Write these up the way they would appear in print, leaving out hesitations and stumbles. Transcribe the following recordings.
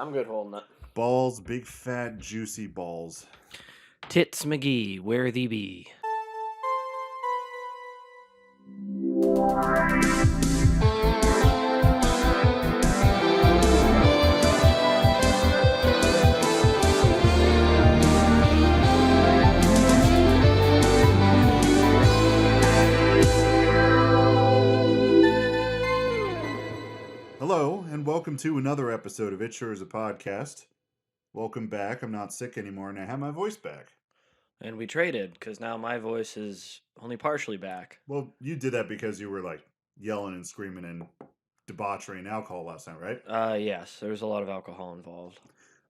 I'm good holding it. Balls, big fat juicy balls. Tits McGee, where thee be? Hello, and welcome to another episode of It Sure Is a Podcast. Welcome back. I'm not sick anymore, and I have my voice back. And we traded, because now my voice is only partially back. Well, you did that because you were like yelling and screaming and debauchery and alcohol last night, right? Yes, there's a lot of alcohol involved.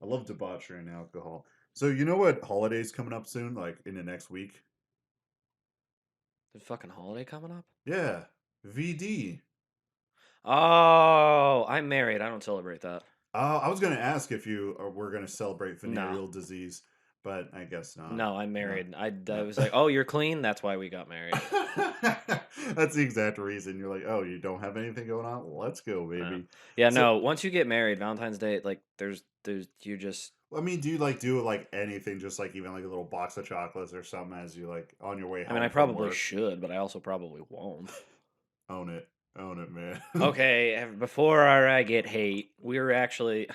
I love debauchery and alcohol. So you know what holiday's coming up soon, like in the next week? The fucking holiday coming up? Yeah, VD. Oh, I'm married. I don't celebrate that. I was going to ask if you were going to celebrate No. venereal disease, but I guess not. No, I'm married. I No. was like, oh, you're clean? That's why we got married. That's the exact reason. You're like, oh, you don't have anything going on? Let's go, baby. Yeah, So- no, once you get married, Valentine's Day, like, you just... I mean, do you do like anything, just like even like a little box of chocolates or something as you like on your way home? I mean, I from probably work? should, but I also probably won't. Own it, man. Okay, before I get hate, we're actually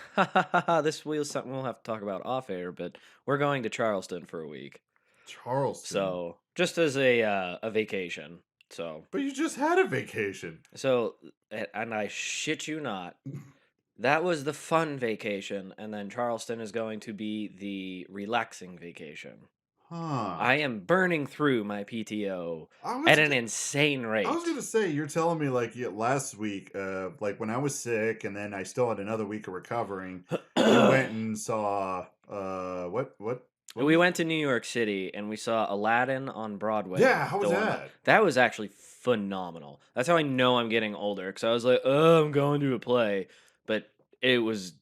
this was something we'll have to talk about off air, but we're going to Charleston for a week. Charleston. So just as a vacation. But you just had a vacation. And I shit you not, that was the fun vacation, and then Charleston is going to be the relaxing vacation. Huh. I am burning through my PTO at an insane rate. I was gonna say, you're telling me like last week, like when I was sick, and then I still had another week of recovering. You went and saw what? We went to New York City and we saw Aladdin on Broadway. Yeah, how was that? That was actually phenomenal. That's how I know I'm getting older, because I was like, oh, I'm going to a play, but it was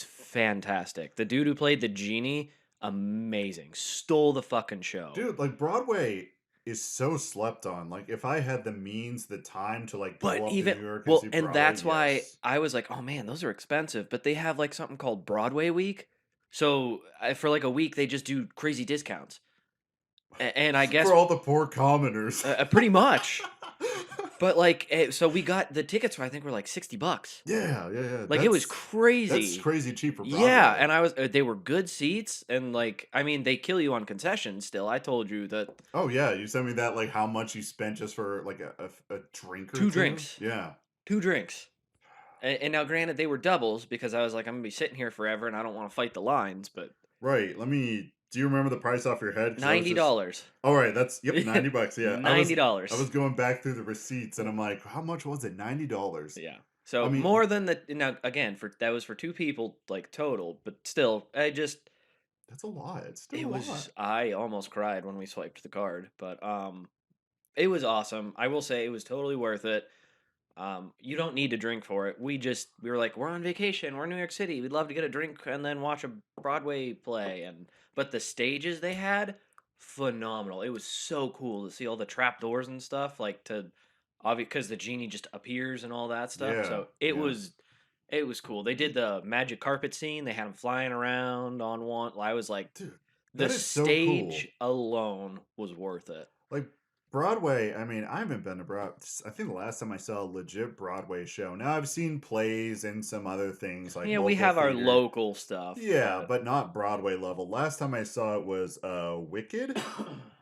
fantastic. The dude who played the genie, amazing, stole the fucking show. Dude, like Broadway is so slept on. Like if I had the means, the time to like go up to New York and see Broadway, that's why yes. I was like, oh man, those are expensive. But they have like something called Broadway Week. So for like a week, they just do crazy discounts. And I guess for all the poor commoners, pretty much. But like, so we got the tickets. I think were like $60. Yeah. Like it was crazy. That's crazy cheap for Broadway. Yeah, and they were good seats, and like, I mean, they kill you on concessions. Still, I told you that. Oh yeah, you sent me that like how much you spent just for like a drink or two drinks. Yeah, 2 drinks. And now, granted, they were doubles because I was like, I'm gonna be sitting here forever, and I don't want to fight the lines. But right, do you remember the price off your head? $90. All right, that's $90. Yeah, $90. I was going back through the receipts, and I'm like, how much was it? $90. Yeah. So I mean, more than now again that was for 2 people like total, but still, that's a lot. It's still a lot. I almost cried when we swiped the card, but it was awesome. I will say it was totally worth it. You don't need to drink for it. We were like, we're on vacation. We're in New York City. We'd love to get a drink and then watch a Broadway play. But the stages they had, phenomenal. It was so cool to see all the trap doors and stuff, like because the genie just appears and all that stuff. Yeah, so it was cool. They did the magic carpet scene. They had them flying around on one. I was like, dude, the stage alone was worth it. Like Broadway, I mean, I haven't been to Broadway. I think the last time I saw a legit Broadway show. Now I've seen plays and some other things like we have our local stuff. Yeah, but not Broadway level. Last time I saw it was Wicked.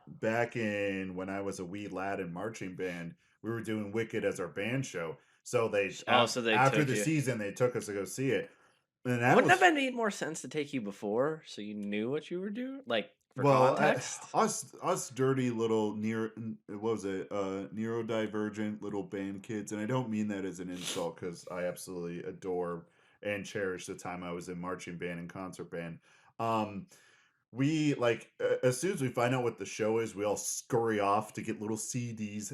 Back when I was a wee lad in marching band, we were doing Wicked as our band show. So after the season they took us to go see it. And wouldn't have made more sense to take you before, so you knew what you were doing, like. Context? Us dirty little neurodivergent little band kids, and I don't mean that as an insult because I absolutely adore and cherish the time I was in marching band and concert band. We like as soon as we find out what the show is, we all scurry off to get little CDs.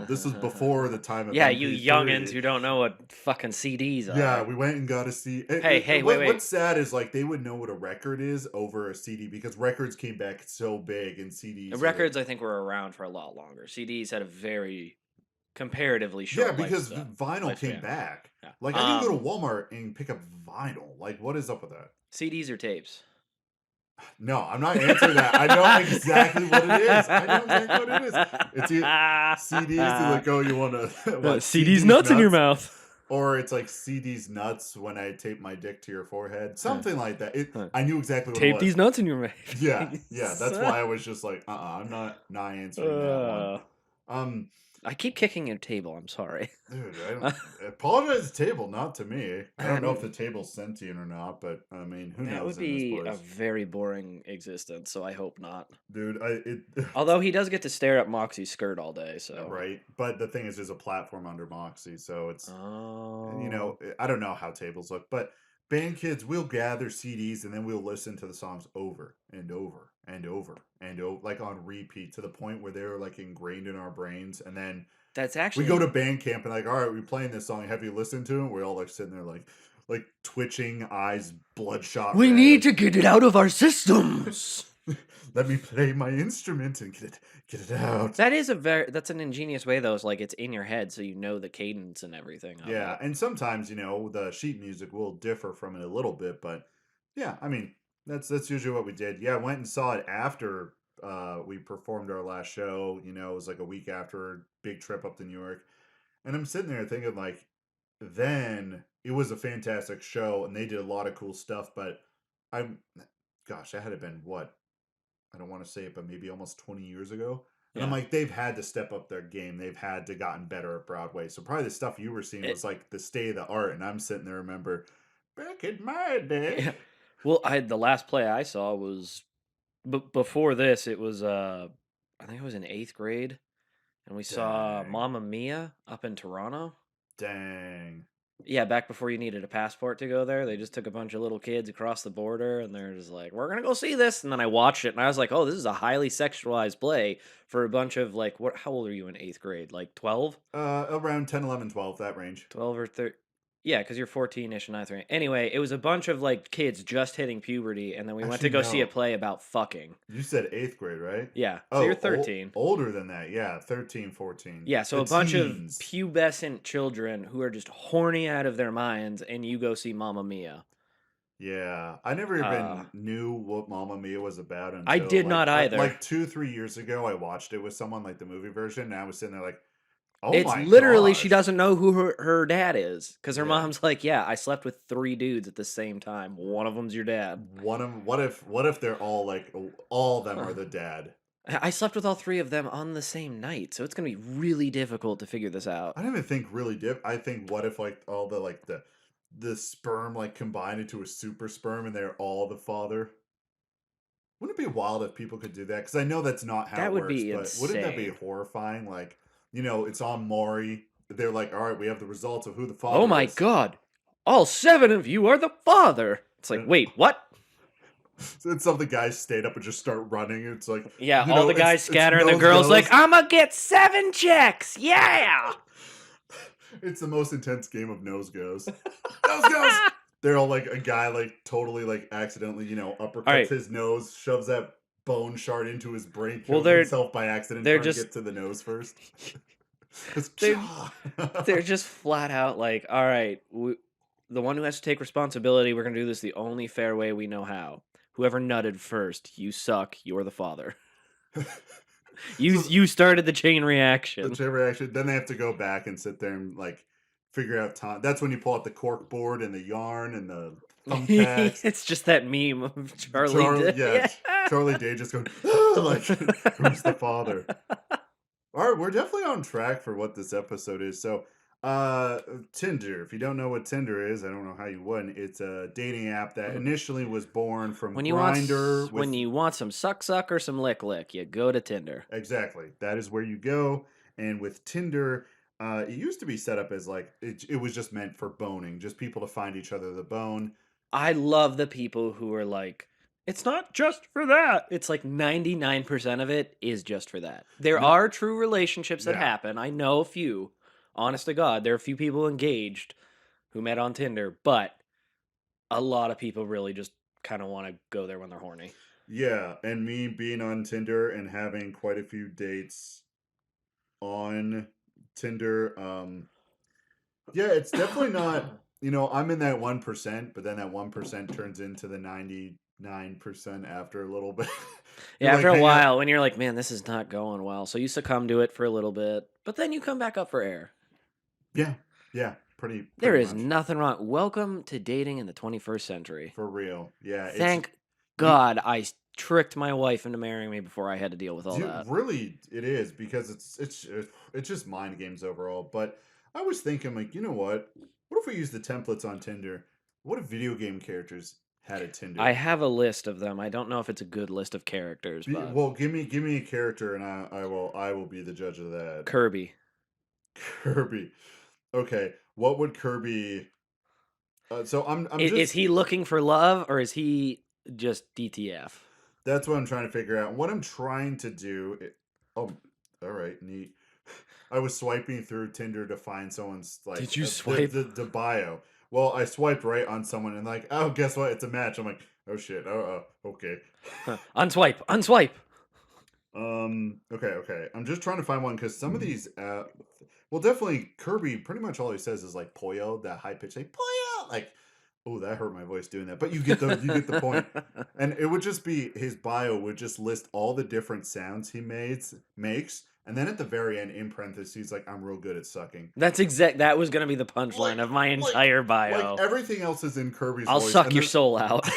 This was before the time of you youngins who don't know what fucking CDs are. Yeah, we went and got a CD. Wait. What's sad is like they would know what a record is over a CD because records came back so big and CDs. Records, I think, were around for a lot longer. CDs had a very comparatively Yeah, short because lifestyle vinyl came lifespan. back. Yeah. Like, I can go to Walmart and pick up vinyl. Like, what is up with that? CDs or tapes? No, I'm not answering that. I know exactly what it is. I know exactly what it is. It's CDs to like, oh, you want to what? CD's CDs nuts in your nuts, mouth. or it's like CDs nuts when I tape my dick to your forehead, Huh, something like that. huh. I knew exactly what it Tape was. these nuts in your Yeah, yeah. face. That's why I was just like, I'm not answering that one. uh, Um, I keep kicking your table. I'm sorry. Dude, I don't apologize to the table, not to me. I don't know if Um, the table's sentient or not, but I mean, who that would knows in this be a place, very boring existence, so I hope not. dude. Although he does get to stare at Moxie's skirt all day, so. Right. But the thing is, there's a platform under Moxie, so it's Oh. I don't know how tables look, but band kids will gather CDs and then we'll listen to the songs over and over and over and over, like on repeat to the point where they're like ingrained in our brains, and then That's we go actually. to band camp and like, all right, we're playing this song. Have you listened to it? We're all like sitting there like twitching, eyes bloodshot We need red. to get it out of our systems. Let me play my instrument and get it out. That's an ingenious way though. It's like it's in your head, so you know the cadence and everything of Yeah, it. and sometimes the sheet music will differ from it a little bit, but yeah, I mean that's usually what we did. Yeah, I went and saw it after we performed our last show. It was like a week after big trip up to New York, and I'm sitting there thinking like, then it was a fantastic show and they did a lot of cool stuff, but I'm gosh, that had been what, I don't want to say it, but maybe almost 20 years ago. And I'm Yeah. like, they've had to step up their game. They've had to gotten better at Broadway. So probably the stuff you were seeing It, was like the state of the art. And I'm sitting there, remember, back in my day. yeah. Well, the last play I saw was before this. It was I think it was in eighth grade, and we saw Dang. Mamma Mia up in Toronto. Dang. Yeah, back before you needed a passport to go there, they just took a bunch of little kids across the border, and they're just like, "We're gonna go see this." And then I watched it, and I was like, "Oh, this is a highly sexualized play for a bunch of like what? How old are you in eighth grade? Like 12, Around 10, 11, 12, that range. 12 or 13? Yeah, because you're 14-ish and ninth grade. Anyway, it was a bunch of like kids just hitting puberty, and then we went to Actually, go see a no. play about fucking. You said eighth grade, right? Yeah, so you're Oh, 13. older than that. Yeah, 13, 14. Yeah, so The a bunch of teens. pubescent children who are just horny out of their minds, and you go see Mamma Mia. Yeah, I never Uh, even knew what Mamma Mia was about I until did not either. like 2, 3 years ago. I watched it with someone, like the movie version, and I was sitting there like, "Oh It's my literally she gosh!" doesn't know who her dad is because her Yeah, mom's like, yeah, I slept with three dudes at the same time. One of them's your dad. one of what if they're all like all of them are Huh. the dad? I slept with all three of them on the same night, so it's gonna be really difficult to figure this out. I don't even think really dip. I think what if like all the sperm like combined into a super sperm and they're all the father? Wouldn't it be wild if people could do that? Because I know that's not how That it would works, be but wouldn't that be insane. horrifying? Like, it's on Maury. They're like, all right, we have the results of who the Oh father my is. god, all seven of you are the father. It's like, And wait, what? then some of the guys stand up and just start running. It's like, Yeah, all the guys it's scatter, and the nose girl's like, goes. "I'ma get seven chicks, yeah." It's the most intense game of nose goes. Nose goes. They're all like a guy like totally like accidentally, All uppercuts right. his nose, shoves that bone shard into his brain, Well, kills himself by accident they're trying to just get to the nose first. It's they're they're just flat out like, all right, the one who has to take responsibility. We're gonna do this the only fair way we know how. Whoever nutted first, you suck. You're the father. so You started the chain the reaction. chain reaction. Then they have to go back and sit there and like figure out time. That's when you pull out the cork board and the yarn and the thumbtacks. It's just that meme of Charlie. Charlie, yeah, Yeah. Charlie Day just going "Ah," like, who's the father? All right, we're definitely on track for what this episode is. So, Tinder. If you don't know what Tinder is, I don't know how you wouldn't. It's a dating app that initially was born from Grinder When with you want some suck or some lick, you go to Tinder. exactly. That is where you go. And with Tinder, it used to be set up as like it was just meant for boning, just people to find each other the bone. I love the people who are like, it's not just for that. It's like 99% of it is just for that. There No, are true relationships that yeah, happen. I know a few. Honest to God, there are a few people engaged who met on Tinder, but a lot of people really just kind of want to go there when they're horny. yeah. And me being on Tinder and having quite a few dates on Tinder. Yeah, it's definitely not. I'm in that 1%, but then that 1% turns into the 99% after a little bit. You Yeah, after like a hang out. while, when you're like, man, this is not going well. So you succumb to it for a little bit, but then you come back up for air. Yeah, yeah, pretty There pretty is much nothing wrong. Welcome to dating in the 21st century. for real. Yeah, it's Thank you. God tricked my wife into marrying me before I had to deal with all You that. really, it is because it's just mind games overall. But I was thinking, like, you know what? What if we use the templates on Tinder? What if video game characters had a I Tinder? have a list of them. I don't know if it's a good list of characters, but Well, give me a character, and I will be the judge of that. Kirby. Kirby. Okay, what would Kirby? So I'm Is just he looking for love or is he just DTF? that's what I'm trying to figure out. What I'm trying to do. Oh, all right, neat. I was swiping through Tinder to find someone's Did like you swipe? the bio. Well, I swiped right on someone and like, oh, guess what? It's a match. I'm like, oh shit. Okay. Unswipe. Unswipe. Okay. I'm just trying to find one because some of these, well, definitely Kirby. Pretty much all he says is like Poyo, that high pitch, like Poyo, like, oh, that hurt my voice doing that. But you get the point. And it would just be his bio would just list all the different sounds he makes, and then at the very end, in parentheses, like I'm real good at sucking. That was gonna be the Like punchline of my like entire like bio. everything else is in Kirby's I'll voice, suck and your then soul out.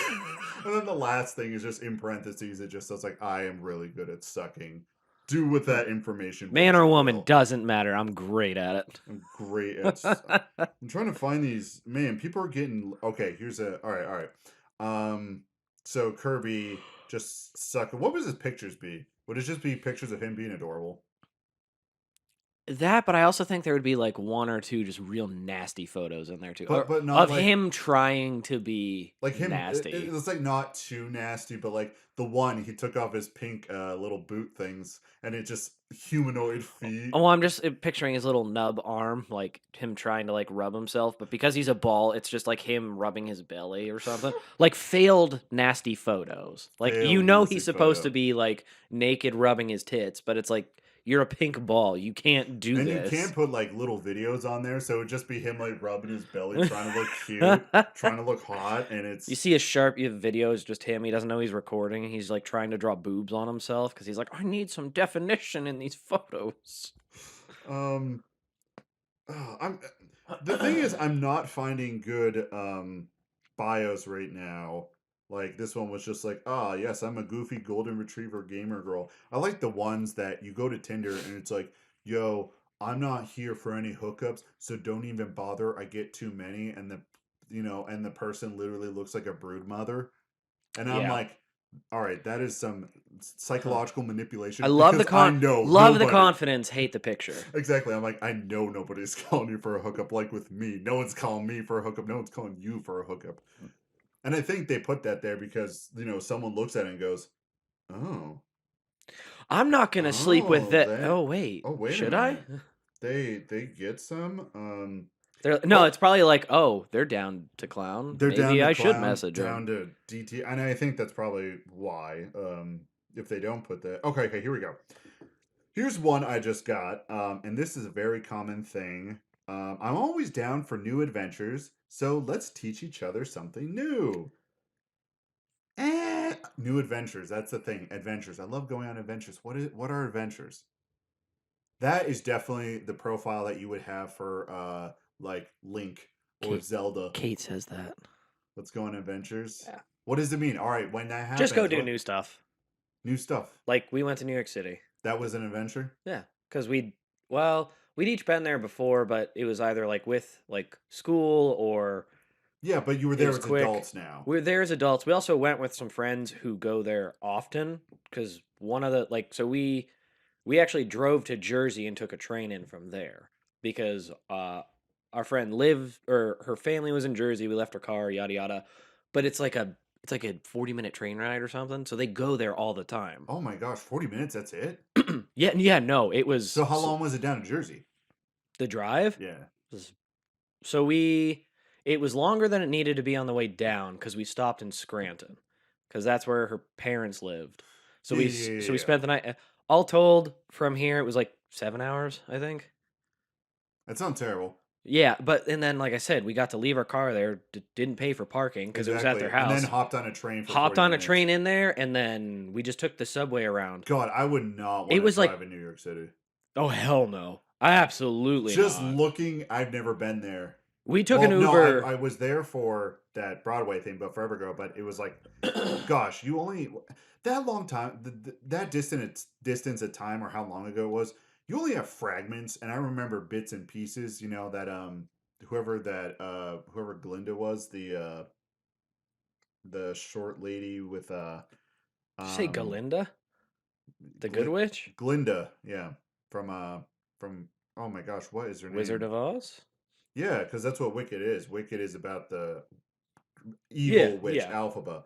and then the last thing is just in parentheses. It just says like I am really good at sucking. Do with that information Man what or you woman will. doesn't matter. I'm great at I'm great at. I'm trying to find these. Man, people are getting okay. Here's a. All right. Um. So Kirby just suck. What would his pictures be? Would it just be pictures of him being adorable? that, but I also think there would be like one or two just real nasty photos in there too, But or but not of like him trying to be him. nasty. It's like not too nasty, but like the one he took off his pink little boot things, and it just humanoid feet. Oh, I'm just picturing his little nub arm, like him trying to like rub himself, but because he's a ball, it's just like him rubbing his belly or something. Like failed nasty photos. Like Failed nasty he's supposed to photo. be like naked rubbing his tits, but it's like you're a pink ball. You can't do And you can't this. put like little videos on there, so it would just be him like rubbing his belly, trying to look cute, trying to look hot, and You it's see a sharp video is just him. He doesn't know he's recording. He's like trying to draw boobs on himself because he's like, I need some definition in these photos. um I'm the thing is I'm not finding good bios right now. Like this one was just like, ah, yes, I'm a goofy golden retriever gamer girl. I like the ones that you go to Tinder and it's like, yo, I'm not here for any hookups, so don't even bother. I get too many, and the person literally looks like a brood mother, and I'm Yeah. like, all right, that is some Huh. psychological I manipulation love because I know love the nobody. confidence, hate the picture. Exactly. I'm like, I know nobody's calling you for a hookup like with me. No one's calling me for a hookup. No one's calling you for a hookup. And I think they put that there because, someone looks at it and goes, oh, I'm not gonna sleep with oh, that. that, Oh wait, oh, wait a should I? minute. They get some. No, Oh, it's probably like, oh, they're down to clown. they're down Maybe to I should clown, message them. down to DT. And I think that's probably why. If they don't put that. Okay, here we go. Here's one I just got, and this is a very common thing. I'm always down for new adventures, so let's teach each other something new. New adventures. That's the thing. Adventures. I love going on adventures. What are adventures? That is definitely the profile that you would have for like Link or Kate, Zelda. Kate says that. Let's go on adventures. Yeah. What does it mean? All right, when that Just go happens, do what new stuff. new stuff? Like we went to New York City. That was an adventure. Yeah, because we'd each been there before, but it was either like with like school or Yeah, but you were it there was as quick. adults now. We are there as adults. We also went with some friends who go there often because one of the like so we actually drove to Jersey and took a train in from there because our friend lived or her family was in Jersey. We left her car, yada yada. But it's like a 40-minute train ride or something. So they go there all the time. Oh my gosh, 40 minutes. That's it. Yeah, no, it was So how long was it down to Jersey? the drive Yeah. was so we it was longer than it needed to be on the way down because we stopped in Scranton because that's where her parents lived. So Yeah, yeah, yeah, we yeah. spent the night. All told, from here it was like 7 hours, I think. That sounds terrible. Yeah, but and then like I said, we got to leave our car there, didn't pay for parking because it was at their Exactly. And then house. hopped on a train for Hopped 40 on a minutes. train in there, and then we just took the subway around. God, I would not It want to was like, drive in New York City. oh hell no, absolutely Just not. looking, I've never been there. We took an Well, no, I Uber. was there for that Broadway thing, but forever ago. But it was like, gosh, you only that long time, that distance of time, or how long ago it was. You only have fragments, and I remember bits and pieces. You know that whoever Glinda was, the short lady with Did you say um Galinda, the Good Gl- Witch, Glinda, yeah, from from oh my gosh, what is her Wizard name? of Oz? Yeah, because that's what Wicked is. Wicked is about the Yeah, evil witch yeah. Alphaba.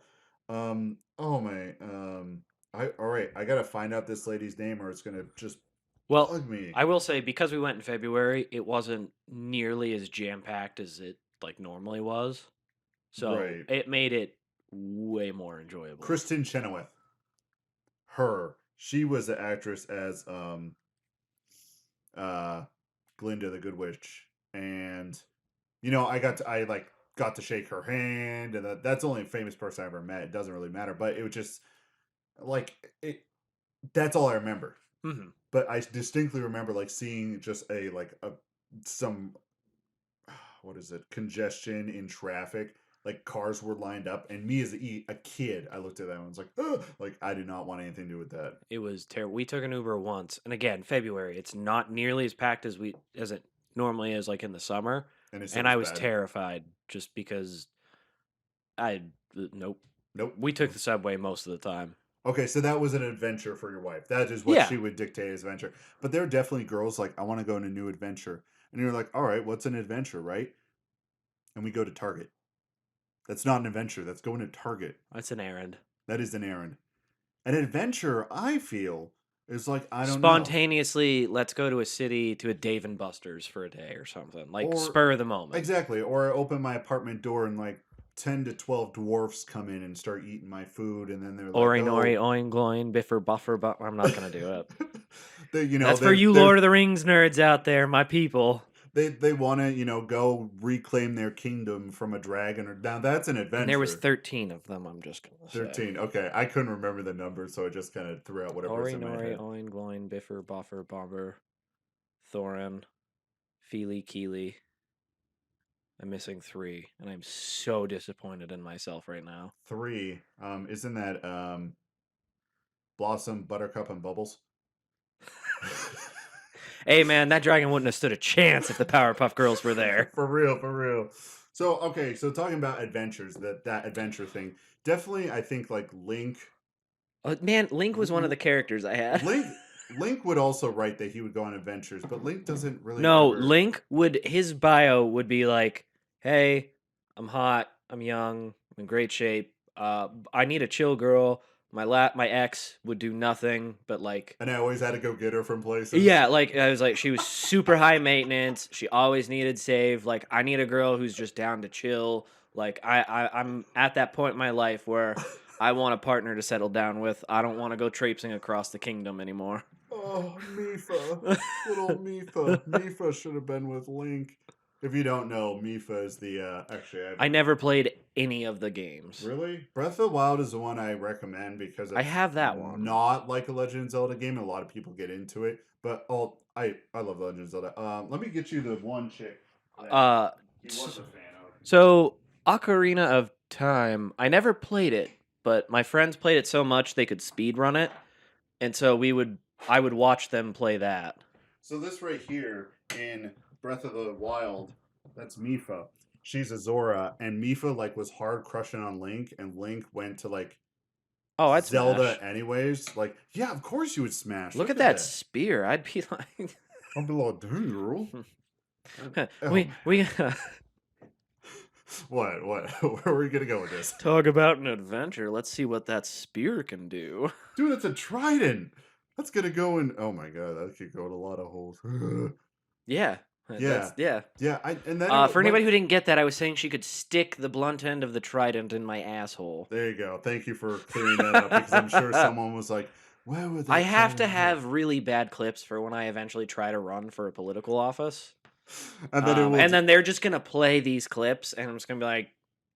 Oh my, I all right. I gotta find out this lady's name, or it's gonna just Well, bug me. I will say because we went in February, it wasn't nearly as jam packed as it like normally was, so Right, it made it way more enjoyable. Kristen Chenoweth. Her. She was the actress as uh Glinda the Good Witch, and I like got to shake her hand, and that's the only famous person I ever met. It doesn't really matter, but it was just like it. That's all I remember. Hmm. But I distinctly remember like seeing just a some what is it, congestion in traffic. Like cars were lined up, and me as a kid, I looked at that and was like, oh, like I did not want anything to do with that. It was terrible. We took an Uber once, and again, February. It's not nearly as packed as it normally is, like in the summer. And it still And was I was bad. terrified just because I nope. Nope. We took the subway most of the time. Okay, so that was an adventure for your wife. That is what Yeah, she would dictate as adventure. But there are definitely girls like, I want to go on a new adventure. And you're like, all right, what's an adventure, right? And we go to Target. That's not an adventure. That's going to Target. that's an errand. That is an errand. An adventure, I feel, is like, I don't know. Spontaneously, let's go to a city to a Dave and Buster's for a day or something. Like Or spur of the moment. exactly. Or I open my apartment door and like 10 to 12 dwarfs come in and start eating my food. And then they're like, Ori nori oh, oin gloin biffer buffer but I'm not gonna do it. they, That's for you they're Lord of the Rings nerds out there, my people. they want to go reclaim their kingdom from a dragon, or now that's an And there was adventure. 13 of them, I'm just gonna say. 13, okay, I couldn't remember the number, so I just kind of threw out whatever was Ori in my nori head. oin gloin biffer buffer bomber Thorin Feely Keely. I'm missing 3, and I'm so disappointed in myself right now. 3, isn't that Blossom, Buttercup, and Bubbles? Hey man, that dragon wouldn't have stood a chance if the Powerpuff Girls were there. For real, for real. So okay, so talking about adventures, that adventure thing, definitely I think like Man, Link was one of the L- characters I had. Link Link would also write that he would go on adventures, but Link doesn't really No, ever. Link would his bio would be like, "Hey, I'm hot, I'm young, I'm in great shape. I need a chill girl. My ex would do nothing but like And I always had to go get her from places. yeah, like I was like she was super high maintenance. She always needed save. Like I need a girl who's just down to chill. Like I'm at that point in my life where I want a partner to settle down with. I don't want to go traipsing across the kingdom anymore. Oh, Mifa. Little Mifa. Mifa should have been with Link. If you don't know, Mifa is the actually I never played any of the games. really Breath of the Wild is the one I recommend because I it's have that one. not like a Legend of Zelda game. A lot of people get into it, but I love Legend of Zelda. Let me get you the one chick that Uh, he was s- a fan of. so Ocarina of Time, I never played it, but my friends played it so much they could speed run it, and so I would watch them play that. So this right here in Breath of the Wild, that's Mifa. She's a Zora, and Mifa like was hard crushing on Link, and Link went to like Oh, I'd Zelda smash. anyways. Like, yeah, of course you would smash. Look Look at at that that. spear. I'd be like, I'll be like, dang girl. Oh we man. we What? What? Where are we gonna go with this? talk about an adventure. Let's see what that spear can do. Dude, it's a trident. That's gonna go in. Oh my god, that could go in a lot of holes. Yeah, Yeah, that's yeah. yeah. And then For when anybody who didn't get that, I was saying she could stick the blunt end of the trident in my asshole. there you go. Thank you for clearing that up because I'm sure someone was like, "Where would I that have to trident go?" have really bad clips for when I eventually try to run for a political office. And then it will. And then they're just gonna play these clips, and I'm just gonna be like,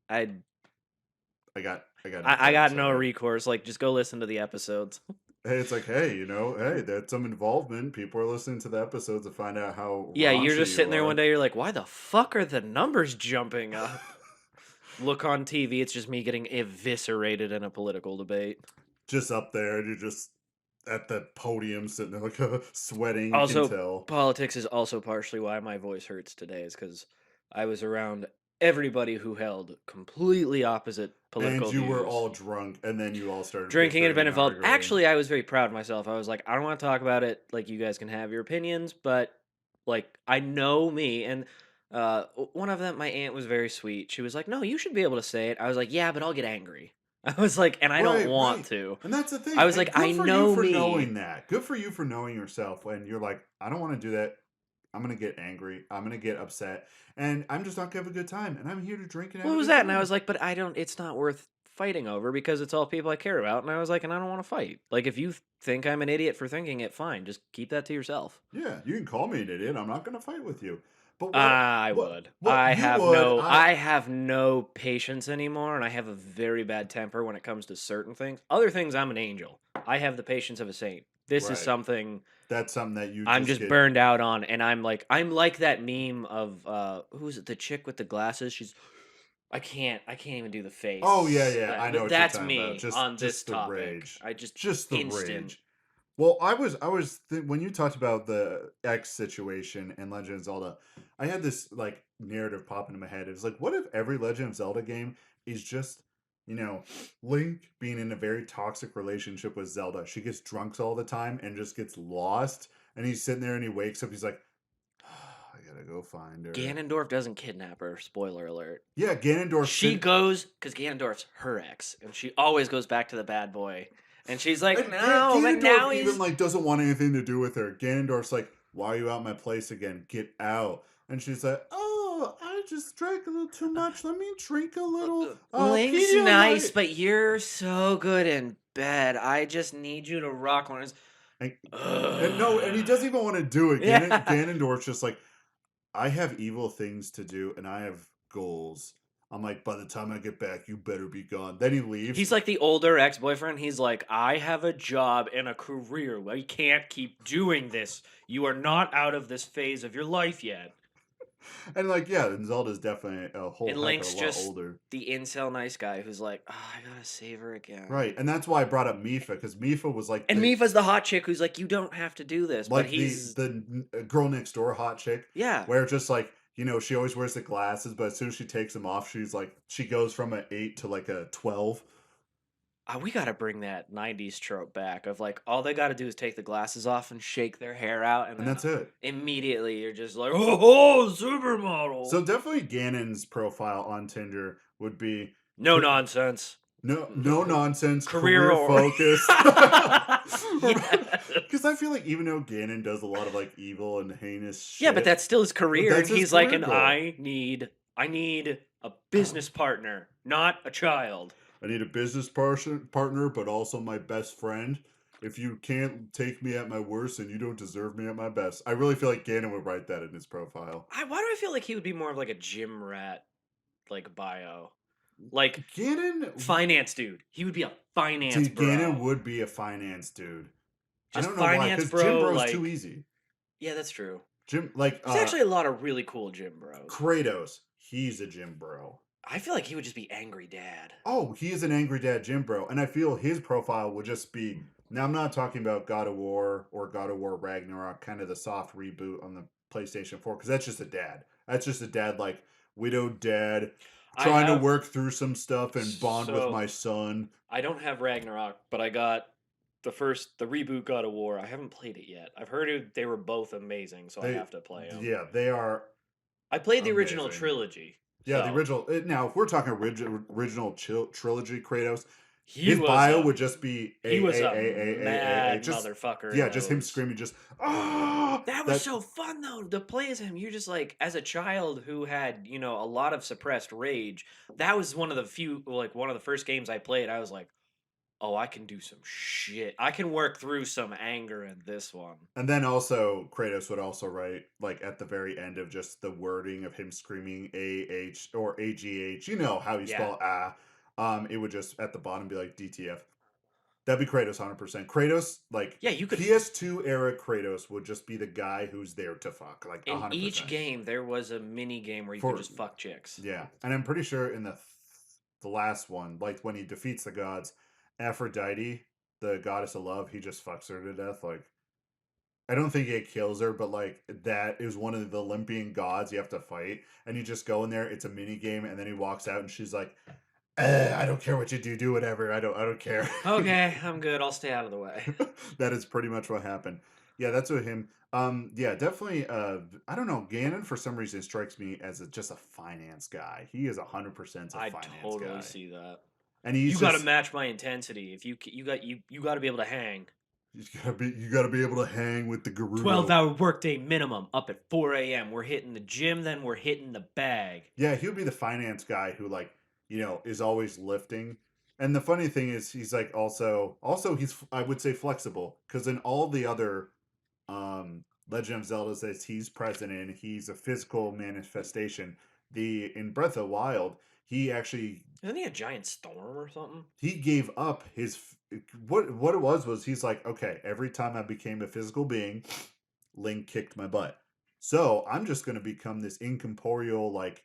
I I got nothing I to got no say. recourse. Like, just go listen to the episodes. Hey, it's like, hey, hey, that's some involvement. People are listening to the episodes to find out how Yeah, you're raunchy just you sitting there one are. day. You're like, why the fuck are the numbers jumping up? Look on TV. It's just me getting eviscerated in a political debate. Just up there, and you're just at the podium sitting there like sweating. You can Also, tell. politics is also partially why my voice hurts today, is because I was around everybody who held completely opposite And political you were views. all drunk, and then you all started Drinking and bickering been and involved. arguing. Actually, I was very proud of myself. I was like, I don't want to talk about it. Like, you guys can have your opinions, but like, I know me. And one of them, my aunt was very sweet. She was like, no, you should be able to say it. I was like, yeah, but I'll get angry. I was like, and I don't Right, want right. to. And that's the I thing. was And like, good I for you know for me. knowing that. Good for you for knowing yourself when you're like, I don't want to do that. I'm going to get angry. I'm going to get upset. And I'm just not going to have a good time. And I'm here to drink and have What a was good that? And I time. was like, but I don't, it's not worth fighting over because it's all people I care about. And I was like, and I don't want to fight. Like, if you think I'm an idiot for thinking it, fine. Just keep that to yourself. Yeah, you can call me an idiot. I'm not going to fight with you. But I would. what you would, I have no patience anymore, and I have a very bad temper when it comes to certain things. Other things, I'm an angel. I have the patience of a saint. This is right. something That's something that you I'm just just get. burned out on, and I'm like that meme of who's it? The chick with the glasses. I can't even do the Oh yeah, face. yeah. I know what you're That's talking about. me on this Just the topic. rage. I just Just the instant. rage. Well, when you talked about the X situation and Legend of Zelda, I had this like narrative pop into my head. It was like, what if every Legend of Zelda game is just, you know, Link being in a very toxic relationship with Zelda. She gets drunk all the time and just gets lost, and he's sitting there and he wakes up. He's like, I gotta go find her. Ganondorf doesn't kidnap her. Spoiler alert. Yeah, Ganondorf She sit goes because Ganondorf's her ex, and she always goes back to the bad boy. And she's like, And no, but Ganondorf now even he's. like doesn't want anything to do with her. Ganondorf's like, "Why are you out my place again? Get out!" And she's like, "Oh, I just drank a little too much. Let me drink a little Link's nice, Pedialyte." but you're so good in bed. I just need you to rock one. And, and no, and he Ugh. doesn't even want to do it. Yeah. Ganondorf's just like, "I have evil things to do, and I have goals." I'm like, by the time I get back, you better be gone. Then he leaves. He's like the older ex boyfriend. He's like, I have a job and a career. We can't keep doing this. You are not out of this phase of your life yet. And like, yeah, and Zelda's definitely a whole And heck of a Link's lot just older. the incel nice guy who's like, oh, I gotta save her again. Right, and that's why I brought up Mifa because Mifa was And Mifa's the hot chick who's like, you don't have to do this, but like he's girl next door hot chick, yeah. where just like she always wears the glasses, but as soon as she takes them off, she's like she goes from an 8 to like a 12, We gotta bring that '90s trope back of like all they gotta do is take the glasses off and shake their hair out, and and then that's it. immediately you're just like, oh, supermodel. So definitely Ganon's profile on Tinder would be No nonsense. no nonsense, Career career or focused. Because I yes. feel like even though Ganon does a lot of like evil and heinous Yeah, but shit, that's still his but career, and that's his he's like, career and goal. I need a business partner, not a child. I need a business partner, but also my best friend. If you can't take me at my worst, then you don't deserve me at my best. I really feel like Ganon would write that in his profile. Why do I feel like he would be more of like a gym rat like bio, like Ganon, finance dude? He would be a finance dude, Ganon bro, would be a finance dude. I just don't know why, finance because Jim bro. Bro's too Like, easy. yeah, that's true. Jim, like There's actually a lot of really cool gym bros. Kratos, he's a Jim Bro. I feel like he would just be angry dad. Oh, he is an angry dad Jim Bro, and I feel his profile would just be. Now I'm not talking about God of War or God of War Ragnarok, kind of the soft reboot on the PlayStation 4, because that's just a dad. That's just a dad like widowed dad I trying to have work through some stuff and bond with so my son. I don't have Ragnarok, but I got the reboot God of War. I haven't played it yet. I've heard they were both amazing, so I They, have to play them. yeah, they are I played the original amazing. trilogy, Yeah, the so original. Now, if we're talking original trilogy Kratos, he his was bio a would just be he was a a. mad Just motherfucker in yeah, just him those. screaming, just ah. That was That so fun though to play as him. You're just like as a child who had a lot of suppressed rage. That was one of the few, like one of the first games I played. I was like, Oh, I can do some shit. I can work through some anger in this one. And then also Kratos would also write like at the very end of just the wording of him screaming AH or AGH, you know how you Yeah. spell it would just at the bottom be like DTF. That'd be Kratos 100%. Kratos, like Yeah, you could PS2 era Kratos would just be the guy who's there to fuck, like in each 100%. game there was a mini game where you could For just fuck chicks. yeah, and I'm pretty sure in the last one, like when he defeats the gods, Aphrodite, the goddess of love, he just fucks her to death. Like I don't think it kills her, but like that is one of the Olympian gods you have to fight, and you just go in there. It's a mini game, and then he walks out, and she's like, I don't care what you do, do whatever. I don't care." Okay, I'm good. I'll stay out of the way. That is pretty much what happened. Yeah, that's what him. Yeah, definitely. I don't know. Ganon for some reason strikes me as just a finance guy. He is 100% a I finance totally guy, see that. and he's You got to just match my intensity. If you got to be able to hang. you gotta be able to hang with the Gerudo. 12-hour workday minimum up at 4 a.m. We're hitting the gym, then we're hitting the bag. Yeah, he would be the finance guy who like, is always lifting. And the funny thing is he's like also he's I would say flexible because in all the other Legend of Zeldas that he's present in, he's a physical manifestation. The in Breath of Wild, he actually Isn't he a giant storm or something? he gave up his what it was he's like, okay, every time I became a physical being, Link kicked my butt. So I'm just gonna become this incorporeal like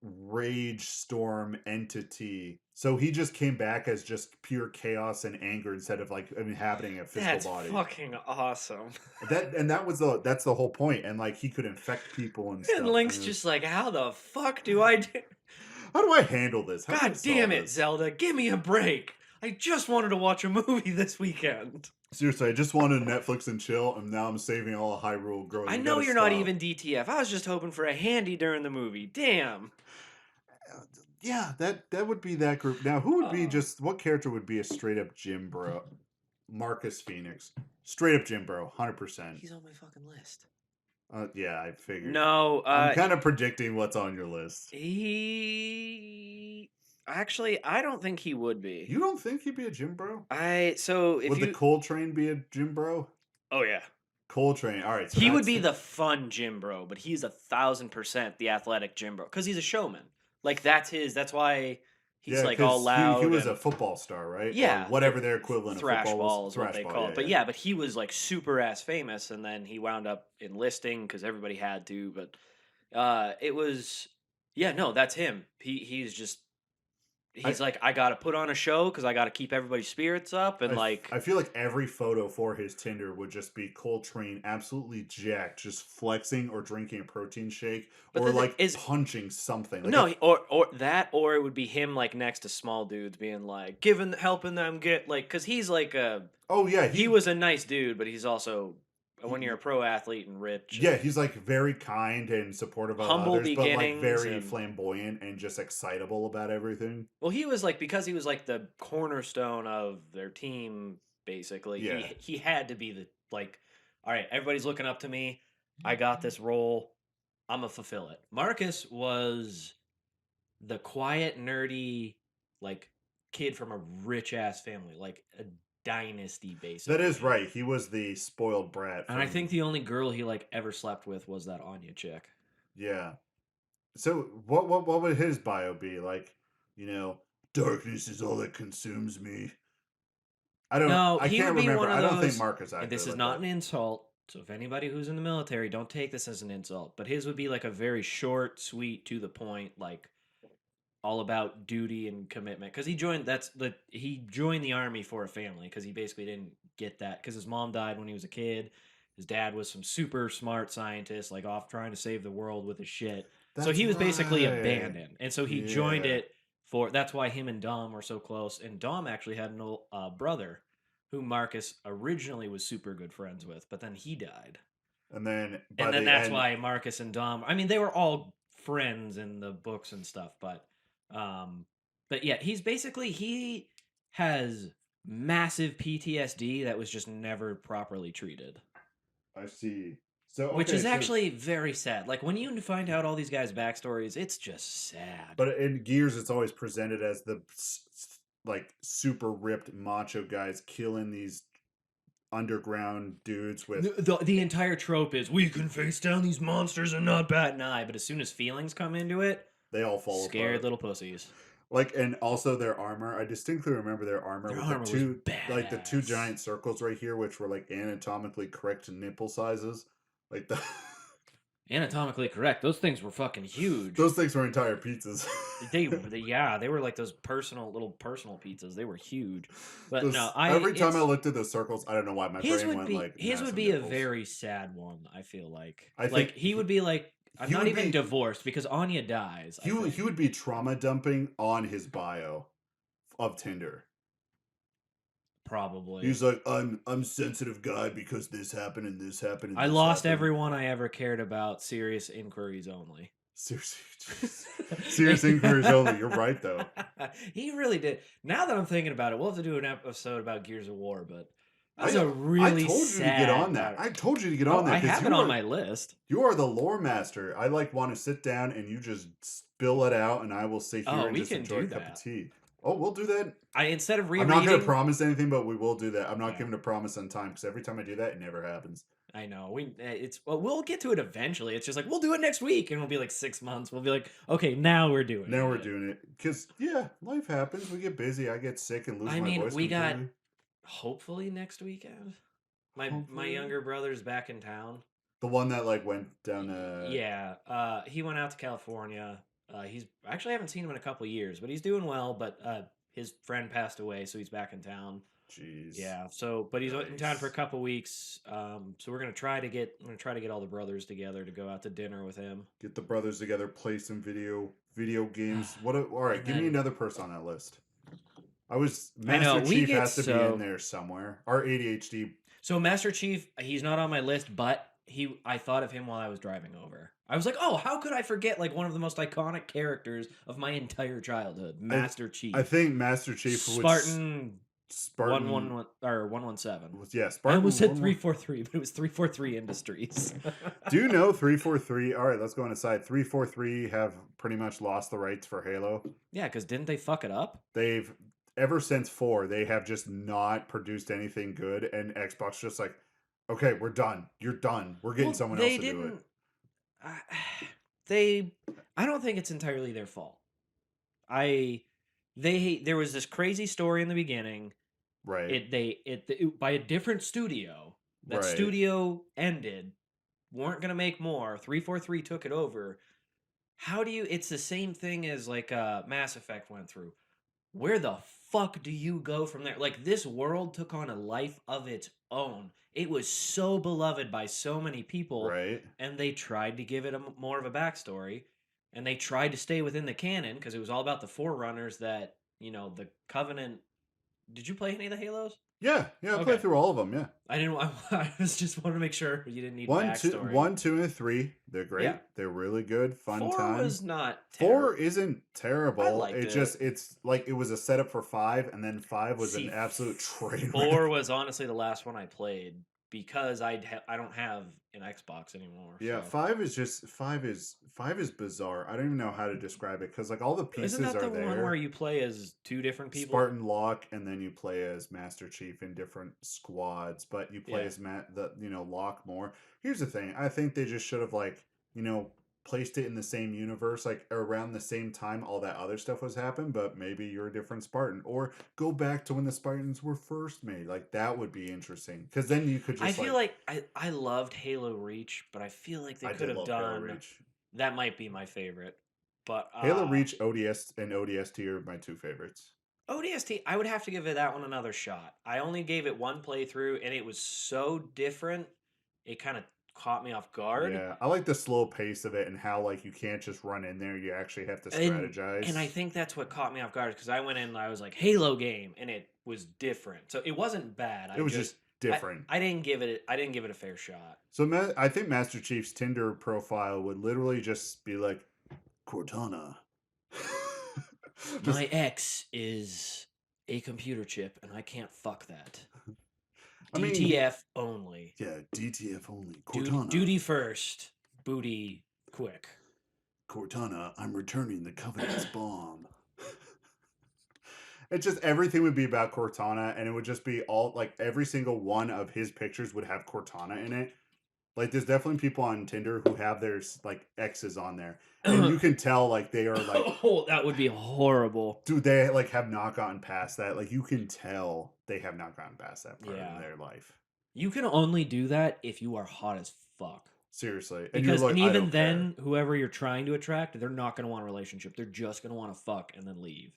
rage storm entity. So he just came back as just pure chaos and anger instead of like inhabiting a physical That's body. fucking awesome. That's the whole point. And like he could infect people and And stuff. And Link's it was, just like, how the fuck do I do? how do I handle this? How do I God damn solve it, this? Zelda, give me a break. I just wanted to watch a movie this weekend. Seriously, I just wanted Netflix and chill, and now I'm saving all of Hyrule Growing. I You know gotta you're not stop. even DTF. I was just hoping for a handy during the movie. Damn. Uh, Yeah, that would be that group. Now, who would be Uh, just what character would be a straight up Jim Bro? Marcus Phoenix. Straight up Jim Bro, 100%. he's on my fucking list. Yeah, I figured. No, I'm kind of predicting what's on your list. he actually I don't think he would be. You don't think he'd be a Jim Bro? I so if Would the you Coltrane be a Jim Bro? Oh yeah. Coltrane. All right, so He would that's be the fun gym bro, but he's 1,000% the athletic gym bro because he's a showman. Like that's his. That's why he's yeah, like all because he loud was a and football star, right? Or yeah, whatever their equivalent of thrash football was. ball is what Thrash they ball. call Yeah, it. But yeah. yeah, but he was like super ass famous, and then he wound up enlisting because everybody had to. But it was yeah, no, that's him. He's just I he's like I got to put on a show because I got to keep everybody's spirits up and like I feel like every photo for his Tinder would just be Coltrane absolutely jacked, just flexing or drinking a protein shake but or the thing like is punching something. Like no, if or that, or it would be him like next to small dudes, being like giving, helping them get like, because he's like a oh yeah, he was a nice dude, but he's also when you're a he pro athlete and rich yeah, and he's like very kind and supportive of humble others, but like beginnings, very and flamboyant and just excitable about everything. well, he was like because he was like the cornerstone of their team. Basically, Yeah. he had to be the like, all right, everybody's looking up to me. I got this role. I'm gonna fulfill it. Marcus was the quiet, nerdy, like kid from a rich ass family, like a dynasty, That is basically. right. He was the spoiled brat And I from think the only girl he like ever slept with was that Anya chick. yeah. So what would his bio be? Like, darkness is all that consumes me. No, I he would can't be remember. one of I don't think those, Marcus and acted this is like not that. an insult. So if anybody who's in the military, don't take this as an insult. But his would be like a very short, sweet, to the point, like all about duty and commitment because he joined the army for a family because he basically didn't get that because his mom died when he was a kid. His dad was some super smart scientist, like off trying to save the world with his shit. So That's he was basically right. abandoned, and so he joined Yeah. it for. That's why him and Dom were so close. And Dom actually had an old brother who Marcus originally was super good friends with, but then he died. And then by And then the that's end, why Marcus and Dom. I mean, they were all friends in the books and stuff, um, but yeah, he has massive PTSD that was just never properly treated, I see. So which okay, is so actually very sad. Like when you find out all these guys' backstories, it's just sad. but in Gears, it's always presented as like super ripped macho guys killing these underground dudes with The entire trope is we can face down these monsters and not bat an eye, but as soon as feelings come into it, they all fall scared apart. little pussies. Like, and also their armor. I distinctly remember their armor Their with the armor was two, like the two badass. giant circles right here, which were like anatomically correct nipple sizes. Like the Anatomically correct. Those things were fucking huge. those things were entire pizzas. Yeah, they were like those little personal pizzas. They were huge. But no, Those every time I it's looked at those circles, I don't know why my brain went like his would massive be a nipples. very sad one, I feel like. I Like think he would be like I'm he not would even be divorced because Anya dies, I he think. would be trauma dumping on his bio of Tinder. Probably. He's like, I'm sensitive guy because this happened and this happened and I this lost happened. everyone I ever cared about. Serious inquiries only. Seriously, jeez. Serious inquiries only. You're right though. He really did. Now that I'm thinking about it, we'll have to do an episode about Gears of War, but that was I a I really told you to get on sad that. part. I told you to get Oh, on I that because have it on my list. you are the lore master. I like want to sit down and you just spill it out, and I will sit here Oh, and we just can enjoy a do cup of that. tea. Oh, we'll do that. I instead of I'm not going to rereading. promise anything, but we will do that. I'm not Okay. giving a promise on time because every time I do that, it never happens. I know it's well, we'll get to it eventually. It's just like we'll do it next week, and we'll be like 6 months. We'll be like, okay, now we're doing Now we're it. doing it because yeah, life happens. We get busy. I get sick and lose I my mean, voice we got completely. hopefully next weekend. My Hopefully, younger brother's back in town. the one that like went down. Yeah, he went out to California. He's actually I haven't seen him in a couple years, but he's doing well. But his friend passed away, so he's back in town. Jeez, Yeah, so but he's in town for a yikes. couple weeks. So we're gonna try to get all the brothers together to go out to dinner with him. Get the brothers together, play some video games. All right, And give me then another person on that list. I was I know Master we Chief get has to be in so there somewhere. Our ADHD. so Master Chief. He's not on my list, but I thought of him while I was driving over. I was like, oh, how could I forget like one of the most iconic characters of my entire childhood, I Master I Chief, think Master Chief would Spartan one Spartan one one or 117. was yeah I almost Spartan said one. 343, but it was 343 Industries. Do you know 343? All right, let's go on a side. 343 have pretty much lost the rights for Halo. Yeah, because didn't they fuck it up? They've ever since 4, they have just not produced anything good, and Xbox just like, okay, we're done. You're done. We're getting Well, someone else they to do it. didn't. Uh, they. I don't think it's entirely their fault. I. There was this crazy story in the beginning. Right. By a different studio. That Right. studio ended. Weren't gonna make more. 343 took it over. How do you? It's the same thing as like Mass Effect went through. Where the fuck do you go from there? Like this world took on a life of its own. It was so beloved by so many people, Right. and they tried to give it more of a backstory, and they tried to stay within the canon because it was all about the Forerunners that the Covenant. Did you play any of the Halos? Yeah. Yeah. I played Okay, through all of them. Yeah. I didn't. I was just wanted to make sure you didn't need One, two, backstory. one, two, and 3. They're Yeah, great. They're really good. Fun 4 time. was not 4 terrible. isn't I terrible. liked it. It's like it was a setup for 5, and then 5 was an See, absolute train 4 wreck. was honestly the last one I played because I don't have an Xbox anymore. Yeah, So 5 is just 5 is bizarre. I don't even know how to describe it because like all the isn't pieces that are the one where there. you play as two different people? Spartan Locke, and then you play as Master Chief in different squads, but you play Yeah. as Locke more. Here's the thing: I think they just should have placed it in the same universe, like around the same time all that other stuff was happening. But maybe you're a different Spartan, or go back to when the Spartans were first made. Like that would be interesting because then you could I just feel like I loved Halo Reach, but I feel like they I could did have love Halo done Reach. that might be my favorite. But Halo Reach, ODS, and ODST are my two favorites. ODST, I would have to give it that one another shot. I only gave it one playthrough and it was so different. It kind of caught me off guard. Yeah, I like the slow pace of it and how like you can't just run in there. You actually have to And I strategize. think that's what caught me off guard because I went in and I was like Halo game and it was different. So it wasn't bad. It was just different. I didn't give it a fair shot. So I think Master Chief's Tinder profile would literally just be like Cortana. Just My ex is a computer chip and I can't fuck that. I mean, DTF only. yeah, DTF only. Cortana. Duty first, booty quick. Cortana, I'm returning the Covenant's bomb. It's just everything would be about Cortana, and it would just be all like every single one of his pictures would have Cortana in it. Like, there's definitely people on Tinder who have their like exes on there, and you can tell like they are like, Oh, that would be horrible. dude, they like have not gotten past that. Like, you can tell they have not gotten past that part in Yeah. their life. You can only do that if you are hot as fuck. Seriously, and you're Because, and like, I even don't care. then, whoever you're trying to attract, they're not going to want a relationship. They're just going to want to fuck and then leave.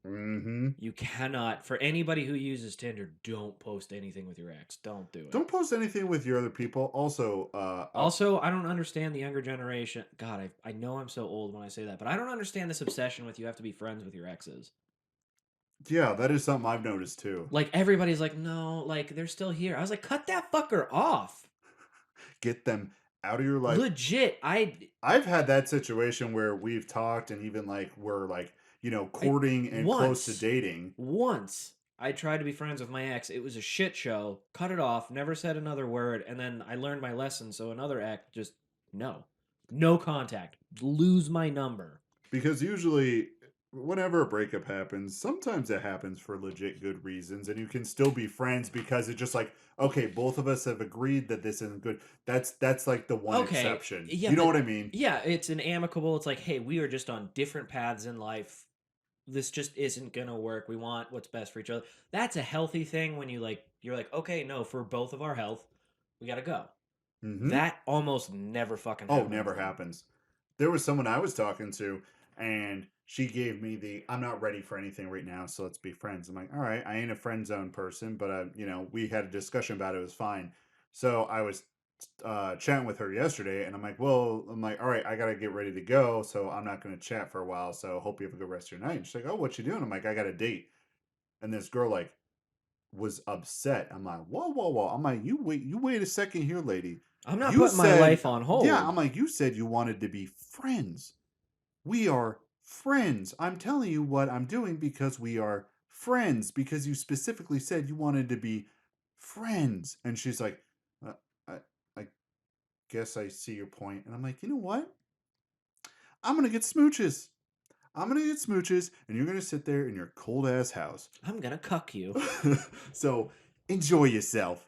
Mm-hmm. You cannot, for anybody who uses Tinder, don't post anything with your ex. Don't do it. Don't post anything with your other people. Also, Also, I don't understand the younger generation. God, I know I'm so old when I say that, but I don't understand this obsession with you have to be friends with your exes. yeah, that is something I've noticed too. Like, everybody's like, no, like, they're still here. I was like, cut that fucker off. Get them out of your life. Legit, I've had that situation where we've talked and even like we're like, I courting and close to once, dating. once I tried to be friends with my ex. It was a shit show. Cut it off. Never said another word. And then I learned my lesson. So another ex, just no, no contact. Lose my number. Because usually, whenever a breakup happens, sometimes it happens for legit good reasons, and you can still be friends because it's just like, okay, both of us have agreed that this isn't good. That's like the one Okay, exception. yeah, You know but what I mean? yeah, it's an amicable. It's like, hey, we are just on different paths in life. This just isn't gonna work. We want what's best for each other. That's a healthy thing when you're like, okay, no, for both of our health, we gotta go. Mm-hmm. That almost never fucking Oh, happens never though. happens. There was someone I was talking to, and she gave me the I'm not ready for anything right now, so let's be friends. I'm like, all right, I ain't a friend zone person, but we had a discussion about it. It was fine. So I was chatting with her yesterday, and I'm like, all right, I gotta get ready to go, so I'm not gonna chat for a while. So hope you have a good rest of your night. And she's like, oh, what you doing? I'm like, I got a date, and this girl like was upset. I'm like, whoa, whoa, whoa. I'm like, you wait a second here, lady. I'm not You putting my said, life on yeah, hold. I'm like, you said you wanted to be friends. We are friends. I'm telling you what I'm doing because we are friends, because you specifically said you wanted to be friends. And she's like, uh, I guess I see your point. And I'm like, you know what? I'm going to get smooches. I'm going to get smooches, and you're going to sit there in your cold ass house. I'm gonna cuck you. So enjoy yourself.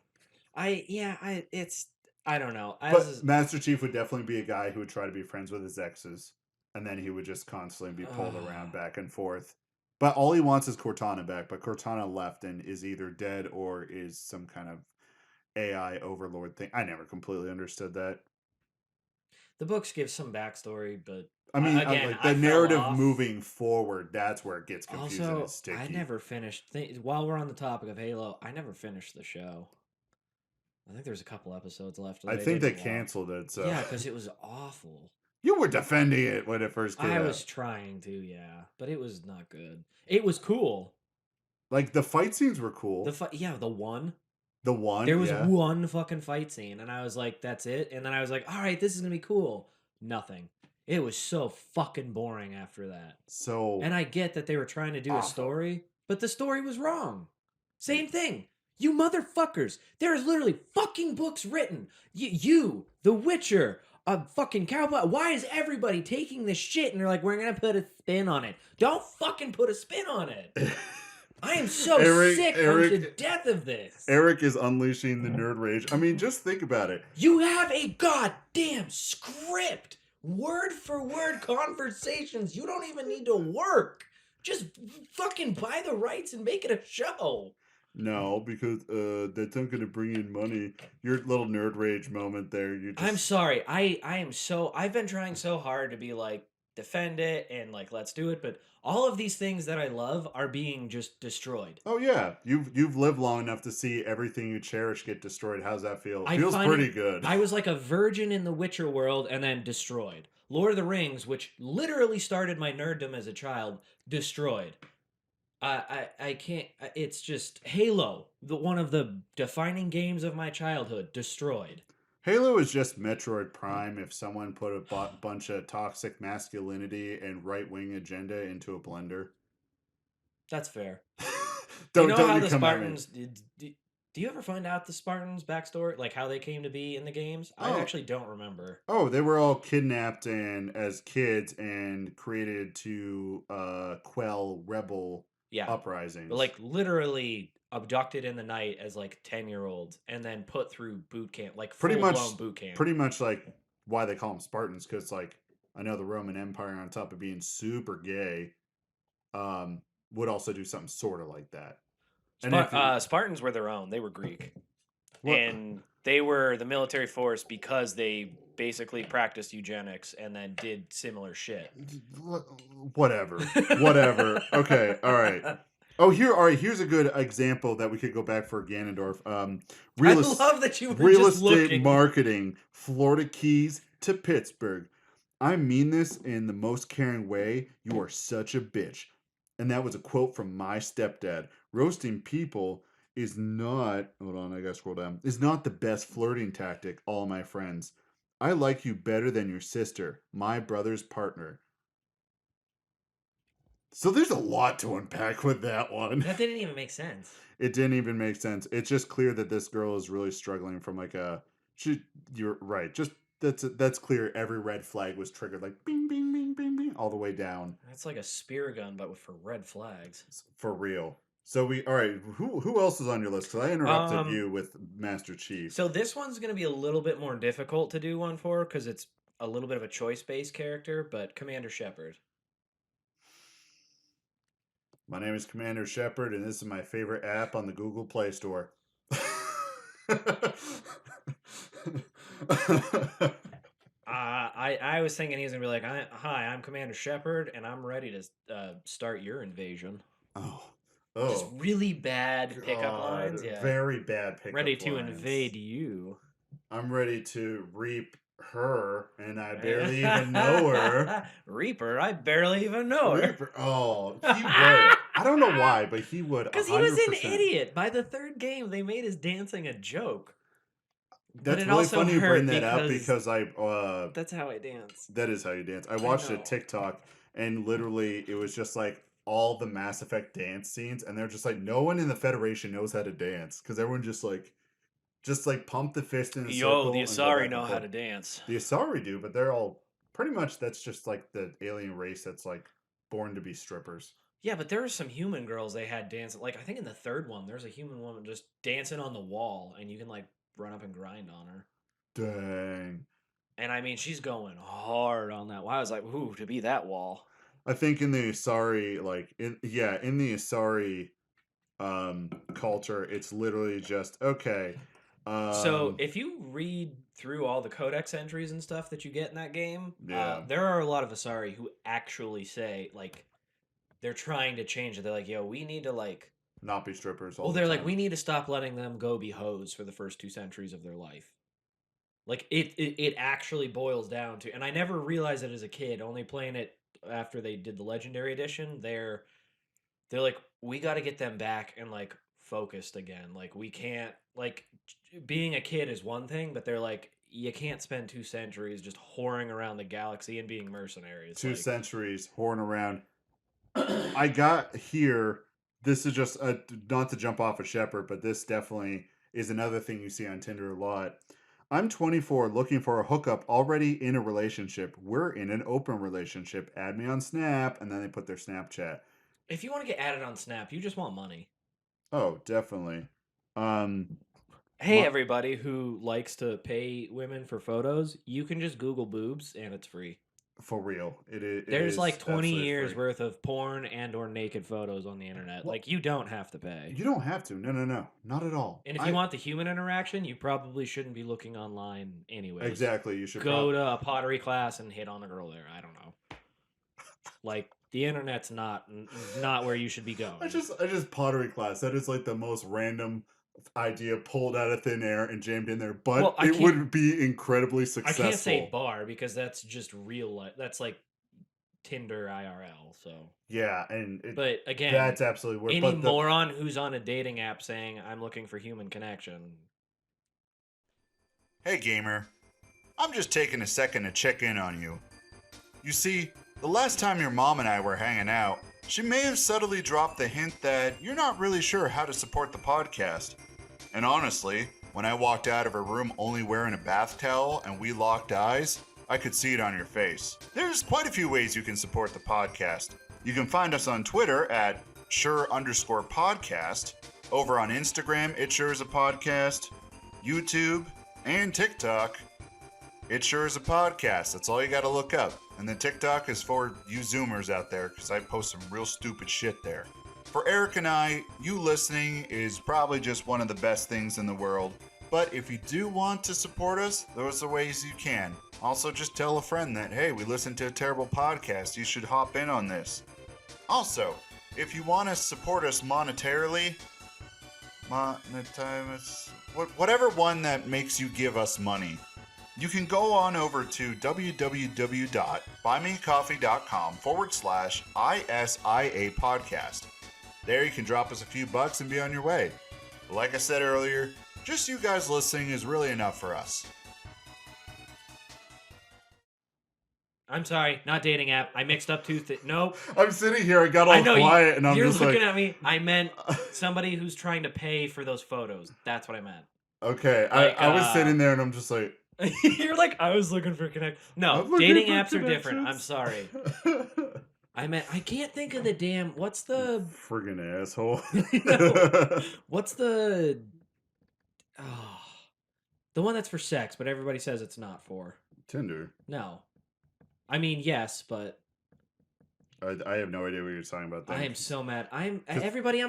It's I don't know. But Master Chief would definitely be a guy who would try to be friends with his exes, and then he would just constantly be pulled around back and forth. But all he wants is Cortana back. But Cortana left and is either dead or is some kind of AI overlord thing. I never completely understood that. the books give some backstory, but I mean, again, like I the fell narrative off. moving forward, that's where it gets confusing and Also, I sticky. never finished. While we're on the topic of Halo, I never finished the show. I think there's a couple episodes left that I I think didn't they watch. canceled it, so Yeah, because it was awful. you were defending it when it first came I out. was trying to, yeah, but it was not good. It was cool. Like the fight scenes were cool. Yeah, the one. The one, There was yeah. one fucking fight scene, and I was like, that's it. And then I was like, all right, this is gonna be cool. Nothing. It was so fucking boring after that. So And I get that they were trying to do a awful. story, but the story was wrong. Same thing. You motherfuckers. There is literally fucking books written. You, The Witcher, a fucking cowboy. Why is everybody taking this shit and they're like, we're gonna put a spin on it? Don't fucking put a spin on it. I am so Eric, sick unto Eric, death of this. Eric is unleashing the nerd rage. I mean, just think about it. You have a goddamn script. Word for word conversations. You don't even need to work. Just fucking buy the rights and make it a show. No, because that's not going to bring in money. Your little nerd rage moment there. You I'm just sorry. I am so I've been trying so hard to be like defend it and like let's do it, but all of these things that I love are being just destroyed. oh yeah, you've lived long enough to see everything you cherish get destroyed. How's that feel? I Feels finally pretty good. I was like a virgin in the Witcher world and then destroyed. Lord of the Rings, which literally started my nerddom as a child, destroyed. I can't. It's just Halo, the one of the defining games of my childhood, destroyed. Halo is just Metroid Prime if someone put a bunch of toxic masculinity and right wing agenda into a blender. That's fair. You don't know don't how you the come at me? Spartans? Do you ever find out the Spartans' backstory, like how they came to be in the games? I Oh, actually don't remember. oh, they were all kidnapped and as kids and created to quell rebel. Yeah. But uprisings. like literally abducted in the night as like 10-year-olds and then put through boot camp, like Pretty full much, blown boot camp. pretty much like why they call them Spartans, because like I know the Roman Empire, on top of being super gay, um, would also do something sort of like that. And if it, Spartans were their own. They were Greek. what, And they were the military force because they basically practiced eugenics and then did similar shit. whatever, whatever. Okay, all right. Oh, here, all right. Here's a good example that we could go back for Ganondorf. I Real, love that you were real just estate looking. marketing, Florida Keys to Pittsburgh. I mean this in the most caring way. You are such a bitch. And that was a quote from my stepdad. Roasting people is not, hold on, I gotta scroll down, is not the best flirting tactic, all my friends. I like you better than your sister, my brother's partner. So there's a lot to unpack with that one. That didn't even make sense. It didn't even make sense. It's just clear that this girl is really struggling from like she, you're right. Just that's clear. Every red flag was triggered like bing bing bing bing bing all the way down. That's like a spear gun, but for red flags. For real. So we all right. Who else is on your list? Because I interrupted you with Master Chief. So this one's going to be a little bit more difficult to do one for because it's a little bit of a choice-based character, but Commander Shepard. My name is Commander Shepard, and this is my favorite app on the Google Play Store. I was thinking he was gonna be like, "Hi, I'm Commander Shepard, and I'm ready to start your invasion." Oh, Just oh, really bad pickup God, lines. Yeah, very bad pickup ready to lines. invade you. I'm ready to reap her, and I barely even know her. Reaper, I barely even know her. Reaper, oh, he would. I don't know why, but he would Because he was an 100%. idiot. By the third game, they made his dancing a joke. But That's it really also funny you hurt bring that up because because I that's how I dance. that is how you dance. I I watched a know. TikTok and literally it was just like all the Mass Effect dance scenes, and they're just like no one in the Federation knows how to dance because everyone just like pump the fist in a Yo, the circle and go Asari back and know how forth. to dance. The Asari do, but they're all pretty much that's just like the alien race that's like born to be strippers. Yeah, but there were some human girls they had dancing. Like, I think in the third one, there's a human woman just dancing on the wall, and you can, like, run up and grind on her. Dang. And I mean, she's going hard on that wall. I was like, ooh, to be that wall. I think in the Asari, like in the Asari culture, it's literally just okay. So if you read through all the codex entries and stuff that you get in that game, Yeah, there are a lot of Asari who actually say, like, they're trying to change it. They're like, yo, we need to, like, not be strippers all well, the they're like, time. we need to stop letting them go be hoes for the first 2 centuries of their life. Like it actually boils down to, and I never realized it as a kid. Only playing it after they did the Legendary Edition, they're like, we got to get them back and like focused again. Like we can't like being a kid is one thing, but they're like, you can't spend 2 centuries just whoring around the galaxy and being mercenaries. Two Like centuries horn around. I got here. This is just not to jump off a shepherd, but this definitely is another thing you see on Tinder a lot. I'm 24, looking for a hookup, already in a relationship. We're in an open relationship. Add me on Snap, and then they put their Snapchat. if you want to get added on Snap, you just want money. Oh, definitely. Um, Hey, my, everybody who likes to pay women for photos, you can just Google boobs and it's free. for real, it There's is like 20 absolutely years free. worth of porn and or naked photos on the internet. Well, Like you don't have to pay. you don't have to. No, no, no, not at all. And if you I want the human interaction, you probably shouldn't be looking online anyways. exactly. You should Go to a pottery class and hit on a girl there. I don't know. Like the internet's not where you should be going. I just pottery class. That is like the most random idea pulled out of thin air and jammed in there, Well, but it would be incredibly I can't say successful. bar because that's just real life. That's like Tinder IRL. So Yeah, and but again, that's absolutely weird. any But the moron who's on a dating app saying I'm looking for human connection. hey gamer, I'm just taking a second to check in on you. You see, the last time your mom and I were hanging out, she may have subtly dropped the hint that you're not really sure how to support the podcast. And honestly, when I walked out of her room only wearing a bath towel and we locked eyes, I could see it on your face. There's quite a few ways you can support the podcast. You can find us on Twitter at @sure_podcast. Over on Instagram, it sure is a podcast. YouTube and TikTok, it sure is a podcast. That's all you got to look up. And then TikTok is for you Zoomers out there, because I post some real stupid shit there. For Eric and I, you listening is probably just one of the best things in the world. But if you do want to support us, those are ways you can. Also, just tell a friend that, hey, we listened to a terrible podcast. You should hop in on this. Also, if you want to support us monetarily, whatever one that makes you give us money, you can go on over to www.buymeacoffee.com/ISIA podcast. There you can drop us a few bucks and be on your way. But like I said earlier, just you guys listening is really enough for us. I'm sorry, not dating app. I mixed up two things. Nope. I'm sitting here, I got all quiet, and I'm you're just looking like... at me. I meant somebody who's trying to pay for those photos. That's what I meant. Okay, Like, I was sitting there, and I'm just like... You're like, I was looking for connect. No, dating apps are different. I'm sorry. I can't think of the damn. What's the friggin' asshole? No. What's the? Oh, the one that's for sex, but everybody says it's not for. Tinder. No, I mean yes, but I have no idea what you're talking about. I am so mad. I'm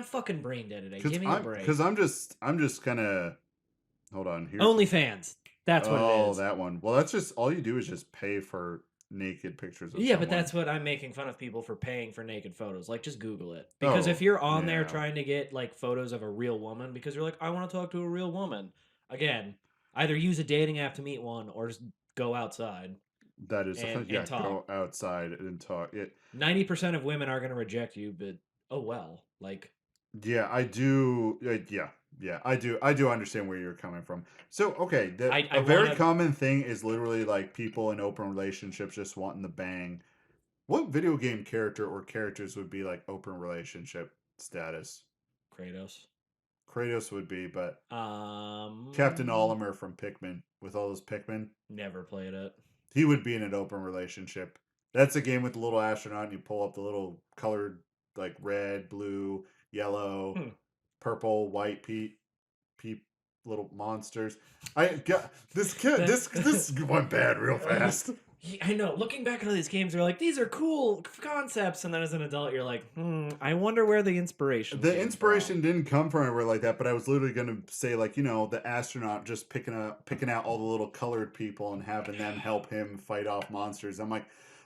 fucking brain dead today. Give me a break. Because I'm just kind of. Hold on. Here. OnlyFans. That's what it is. Oh, that one. Well, that's just all you do is just pay for naked pictures of someone. But that's what I'm making fun of people for paying for naked photos. Like, just Google it. Because if you're on there trying to get like photos of a real woman, because you're like, I want to talk to a real woman. Again, either use a dating app to meet one or just go outside. That is and talk. Go outside and talk. 90% of women are going to reject you, but oh well. Like, yeah, I do. Yeah, I do understand where you're coming from. So, okay, a very common thing is literally like people in open relationships just wanting to bang. What video game character or characters would be like open relationship status? Kratos would be, but Captain Olimar from Pikmin, with all those Pikmin. Never played it. He would be in an open relationship. That's a game with the little astronaut, and you pull up the little colored like red, blue, yellow, purple, white peep little monsters. I got this kid. This went bad real fast. I know. Looking back at all these games, you're like, these are cool concepts, and then as an adult, you're like, I wonder where the inspiration. The inspiration didn't come from anywhere like that, but I was literally gonna say like, the astronaut just picking out all the little colored people and having them help him fight off monsters. I'm like,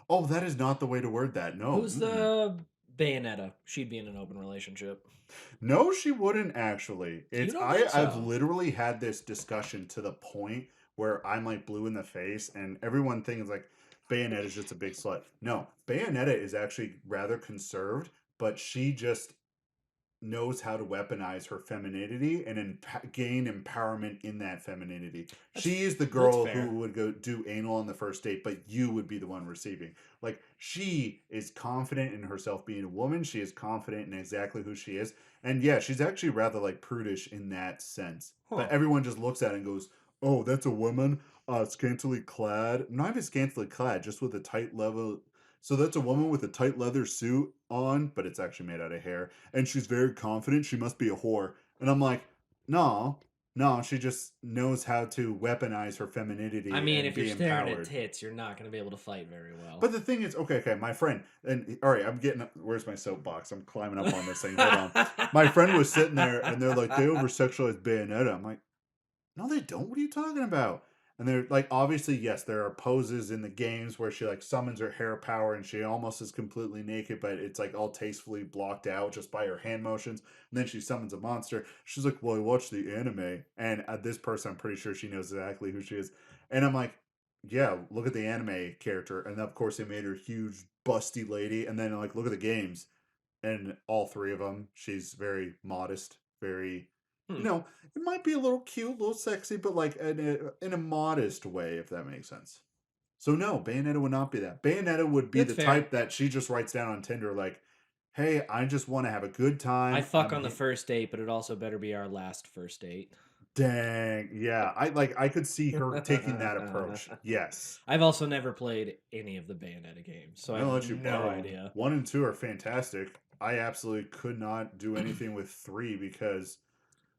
oh, that is not the way to word that. No. Who's the Bayonetta? She'd be in an open relationship. No, she wouldn't actually. I've literally had this discussion to the point where I'm like blue in the face, and everyone thinks like Bayonetta is just a big slut. No, Bayonetta is actually rather conserved, but she just knows how to weaponize her femininity and gain empowerment in that femininity. She is the girl who would go do anal on the first date, but you would be the one receiving. Like, she is confident in herself being a woman. She is confident in exactly who she is. And yeah, she's actually rather like prudish in that sense. But everyone just looks at it and goes, oh, that's a woman, scantily clad. Not even scantily clad, just with a tight level. So that's a woman with a tight leather suit on, but it's actually made out of hair. And she's very confident. She must be a whore. And I'm like, no, she just knows how to weaponize her femininity. I mean, if you're staring at tits, you're not going to be able to fight very well. But the thing is, okay, my friend, and all right, where's my soapbox? I'm climbing up on this thing. Hold on. My friend was sitting there, and they're like, they over-sexualize Bayonetta. I'm like, no, they don't. What are you talking about? And they're like, obviously, yes, there are poses in the games where she like summons her hair power and she almost is completely naked, but it's like all tastefully blocked out just by her hand motions. And then she summons a monster. She's like, well, I watched the anime. And this person, I'm pretty sure she knows exactly who she is. And I'm like, yeah, look at the anime character. And of course, they made her huge, busty lady. And then like, look at the games. And all three of them, she's very modest, very... it might be a little cute, a little sexy, but like in a modest way, if that makes sense. So no, Bayonetta would not be that. Bayonetta would be the type that she just writes down on Tinder like, hey, I just want to have a good time. I fuck on the first date, but it also better be our last first date. Dang, yeah. I could see her taking that approach. Yes. I've also never played any of the Bayonetta games, so I have no idea. 1 and 2 are fantastic. I absolutely could not do anything with 3 because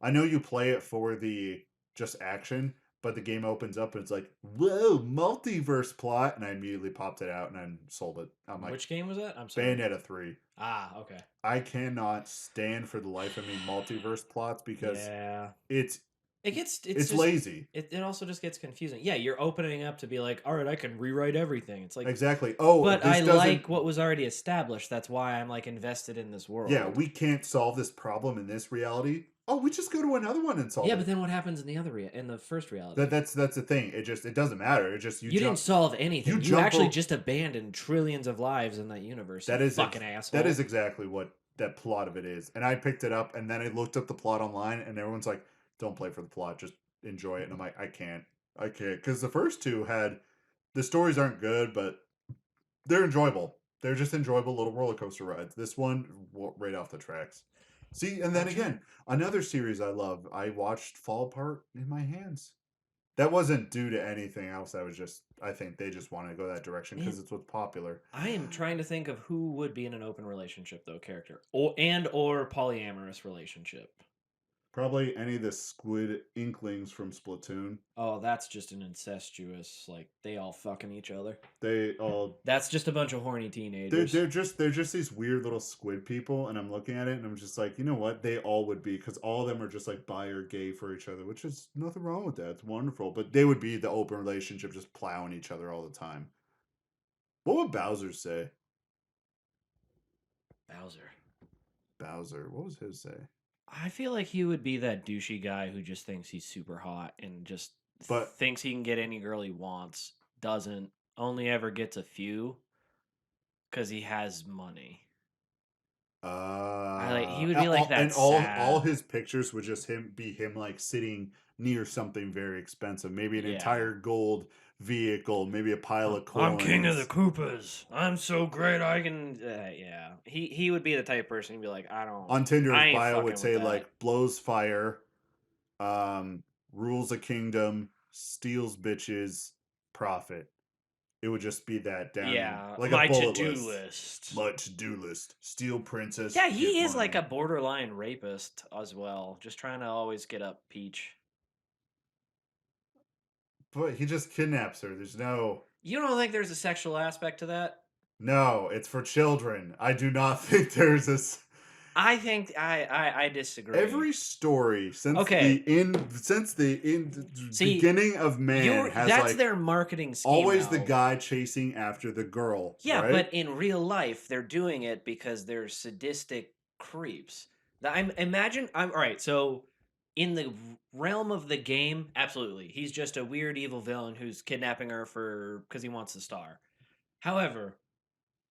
I know you play it for the just action, but the game opens up and it's like, "Whoa, multiverse plot," and I immediately popped it out and I sold it. I'm like, Which game was that? I'm sorry. Bayonetta 3. Ah, okay. I cannot stand for the life of me multiverse plots because Yeah. it's It's it's just lazy. it also just gets confusing. Yeah, you're opening up to be like, all right, I can rewrite everything. It's like, Exactly. Oh, but I this doesn't. like what was already established. That's why I'm like invested in this Yeah, world. we can't solve this problem in this reality. Oh, we just go to another one and solve Yeah, but it. then what happens in the other in the first That reality? that's the thing. It doesn't matter. It just You didn't solve you anything. You jump actually over. just abandoned trillions of lives in that universe, you That is fucking that is asshole. exactly what that plot of it is. And I picked it up and then I looked up the plot online and everyone's like, "Don't play for the plot, just enjoy it." And I'm like, I can't," because the first two had the stories aren't good, but they're enjoyable. They're just enjoyable little roller coaster rides. This one, right off the tracks. See, and then I'm trying. again, another series I love. I watched fall apart in my hands. That wasn't due to anything else. That was just, I think they just want to go that direction Man, because it's what's popular. I am trying to think of who would be in an open relationship though, character. Or polyamorous relationship. Probably any of the squid inklings from Splatoon. Oh, that's just an incestuous, like they all fucking each other. They all That's just a bunch of horny they're teenagers. they're just they're just these weird little squid people, and I'm looking at it and I'm just like, you know what? They all would be because all of them are just like bi or gay for each other, which is nothing wrong with that. It's wonderful, but they would be the open relationship, just plowing each other all the time. What would Bowser say? Bowser. Bowser, what was his say? I feel like he would be that douchey guy who just thinks he's super hot and just But thinks he can get any girl he wants. Doesn't. Only ever gets a few because he has money. I like. He would be like that and all sad. his pictures would just him like sitting near something very expensive, maybe an Yeah. entire gold vehicle, maybe a pile of I'm king of the coins. Koopas. I'm so great. I can. Yeah. He would be the type of person who'd be like, I don't. On Tinder, his I ain't bio would fucking with say that. like blows fire, rules a kingdom, steals bitches, profit. It would just be that down Yeah. like a My to bullet do list. list. My to-do list: steal princess, Yeah, get he is like money. a borderline rapist as well. Just trying to always get up Peach. But he just kidnaps her. There's You don't think there's a sexual aspect to that? no. It's for children. I do not think there's this. I think I disagree. Every story Okay, since the see, beginning of man you're has that's like their marketing scheme always the though. guy chasing after the girl, Yeah, right? but in real life, they're doing it because they're sadistic creeps. I'm imagine I'm all right. So in the realm of the game, absolutely, he's just a weird evil villain who's kidnapping her for because he wants the star. However,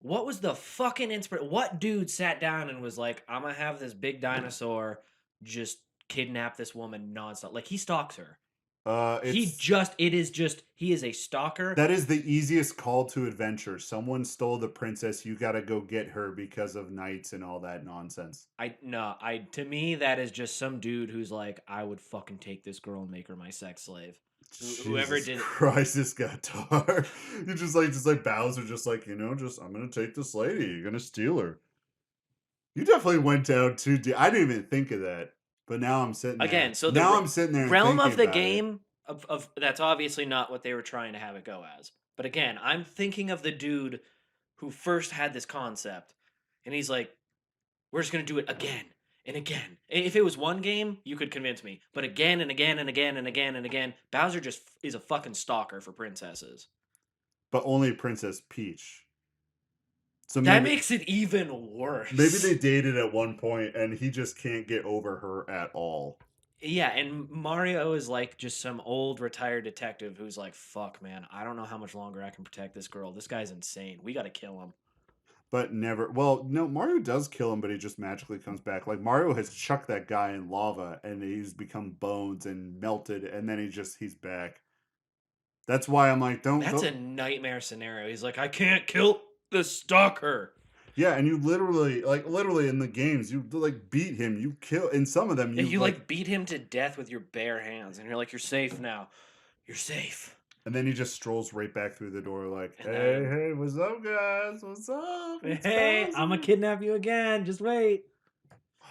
what was the fucking inspiration? What dude sat down and was like, "I'm gonna have this big dinosaur just kidnap this woman nonstop"? Like he stalks her. It's He is a stalker. that is the easiest call to adventure. Someone stole the princess. You got to go get her because of knights and all that nonsense. I no, I to me that is just some dude who's like, I would fucking take this girl and make her my sex slave. Whoever Jesus did it. Christ, this got dark. You just like Bowser, just like just I'm gonna take this lady. You're gonna steal her. You definitely went down too deep. I didn't even think of that, but now I'm sitting Again, there. so Now I'm sitting there and realm thinking of the about it. game of that's obviously not what they were trying to have it go as. But again, I'm thinking of the dude who first had this concept, and he's like, "We're just gonna do it again and again." If it was one game, you could convince me, but again and again and again and again and again, Bowser just is a fucking stalker for princesses. But only Princess Peach. So That makes it even maybe worse. they dated at one point and he just can't get over her at all. Yeah, and Mario is like just some old retired detective who's like, "Fuck, man, I don't know how much longer I can protect this girl. This guy's insane. We got to kill him." But never. Well, no, Mario does kill him, but he just magically comes back. Like Mario has chucked that guy in lava, and he's become bones and melted, and then he's back. That's why I'm like, That's a don't. nightmare scenario. He's like, "I can't kill the stalker." Yeah, and you literally in the games, you like beat him, you kill. In some of them, Yeah, you you like like beat him to death with your bare hands, and you're like, "You're safe now. You're safe." And then he just strolls right back through the door like, And "Hey, then, hey, what's up, guys? What's up? It's hey, I'm gonna Gonze." kidnap you again. Just wait.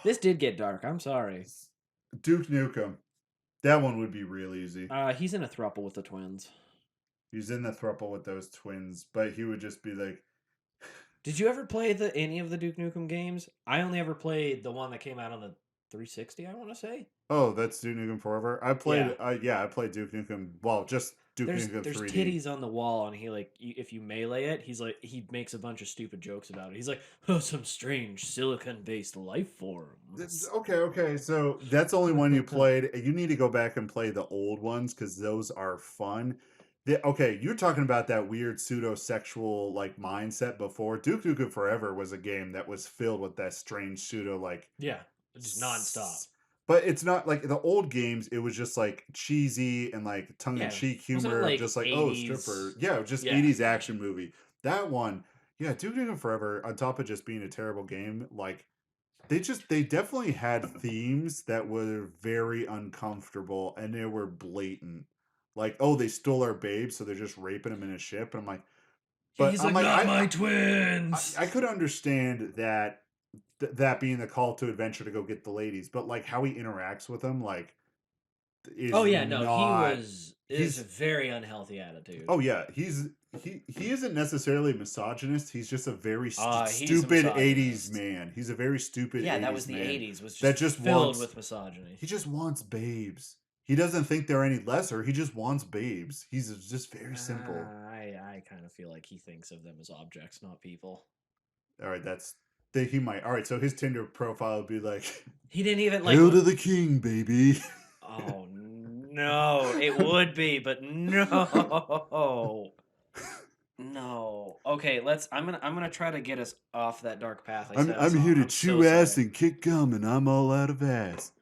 This did get dark. I'm sorry. Duke Nukem. That one would be real easy. He's in a throuple with the twins. He's in the throuple with those twins, but he would just be like, Did you ever play any of the Duke Nukem games? I only ever played the one that came out on the 360. I want to say. "Oh, that's Duke Nukem Forever." I Yeah. played, yeah, I played Duke Nukem. Well, just Duke Nukem There's 3D. titties on the wall, and he like if you melee it, he makes a bunch of stupid jokes about it. He's like, oh, some strange silicon based life forms. Okay, okay. So that's only one you played. You need to go back and play the old ones because those are fun. Okay, you're talking about that weird pseudo-sexual like mindset before. Duke Nukem Forever was a game that was filled with that strange pseudo like Yeah, just nonstop. s- but it's not like the old games, it was just like cheesy and like Yeah, tongue-in-cheek wasn't it humor of like just like, oh, stripper. 80s? Yeah, just Yeah, 80s action movie. That one, yeah, Duke Nukem Forever, on top of just being a terrible game, like they definitely had themes that were very uncomfortable and they were blatant. Like, oh, they stole our babe, so they're just raping him in a ship. And yeah. He's like, not my I twins. could understand that that being the call to adventure to go get the ladies, but like how he interacts with them, like, Oh is yeah, no, he not was. It was a he's very unhealthy attitude. oh yeah, he isn't necessarily a misogynist. He's just a very He's a stupid 80s misogynist. man. He's a very stupid Yeah, that 80s was the man '80s. Was that just just filled wants with misogyny. he just wants babes. He doesn't think they're any lesser. He just wants babes. He's just very simple. I kind of feel like he thinks of them as objects, not people. All right, that's he might. All right, so his Tinder profile would be like, He didn't even like. "Hail to the king, baby." Oh no, it would be, but no, no. Okay, let's. I'm gonna try to get us off that dark path I set us I'm here on. to I'm so chew ass sorry. and kick gum, and I'm all out of ass.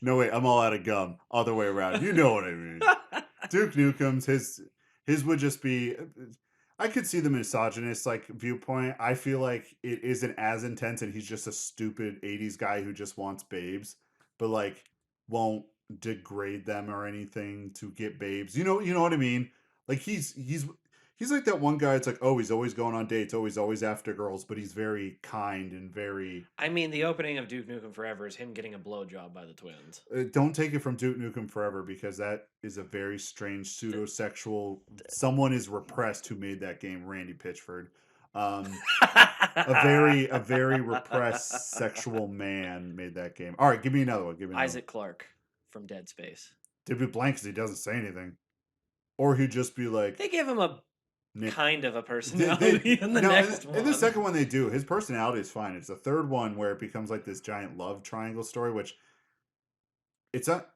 No, wait, I'm all out of gum. Other way around. You know what I mean. Duke Nukem's his would just be. I could see the misogynist like viewpoint. I feel like it isn't as intense, and he's just a stupid '80s guy who just wants babes, but like won't degrade them or anything to get babes. You know what I mean? Like he's like that one guy. It's like, oh, he's always going on dates, always after girls, but he's very kind and very. I mean, the opening of Duke Nukem Forever is him getting a blowjob by the twins. Don't take it from Duke Nukem Forever because that is a very strange pseudo-sexual. Someone is repressed who made that game. Randy Pitchford, um, a very repressed sexual man made that game. All right, give me another one. Give me another one. Isaac Clarke from Dead Space. Did be blank because he doesn't say anything, or he'd just be like They give him a Nick. kind of a They personality in the no next in the one. second one they do. His personality is fine. It's the third one where it becomes like this giant love triangle story, which it's a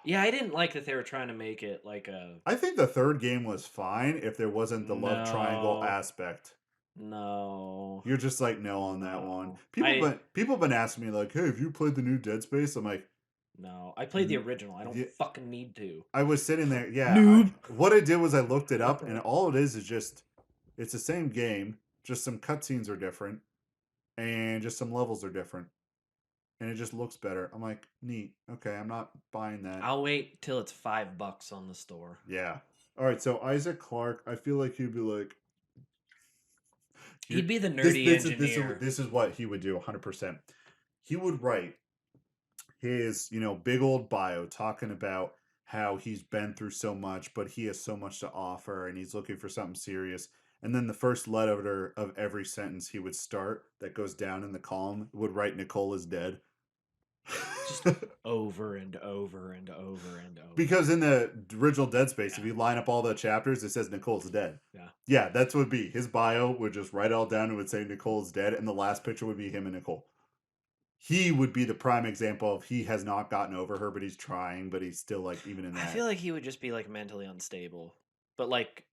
Yeah, I didn't like that they were trying to make it like a I think the third game was fine if there wasn't the love triangle no, aspect. no, You're just like no on that one. no. I People been asking me like, "Hey, have you played the new Dead Space?" I'm like, no. I played the "N- original. I don't yeah." fucking need to. I was sitting there. Yeah, Noob. what I did was I looked it up, and all it is just it's the same game, just some cutscenes are different, and just some levels are different, and it just looks better. I'm like, neat. Okay, I'm not buying that. I'll wait till it's $5 on the store. Yeah. All right. So Isaac Clarke, I feel like he'd be like, He'd You're be the nerdy engineer. this is what he would do 100%. He would write his, big old bio talking about how he's been through so much, but he has so much to offer and he's looking for something serious. And then the first letter of every sentence he would start that goes down in the column would write Nicole is dead. Just over and over and over and over. Because in the original Dead Space, if Yeah, you line up all the chapters, it says Nicole's dead. yeah. Yeah, that's what would be. His bio would just write it all down and would say Nicole's dead, and the last picture would be him and Nicole. He would be the prime example of he has not gotten over her, but he's trying, but he's still like even in I feel that. like he would just be like mentally unstable, but like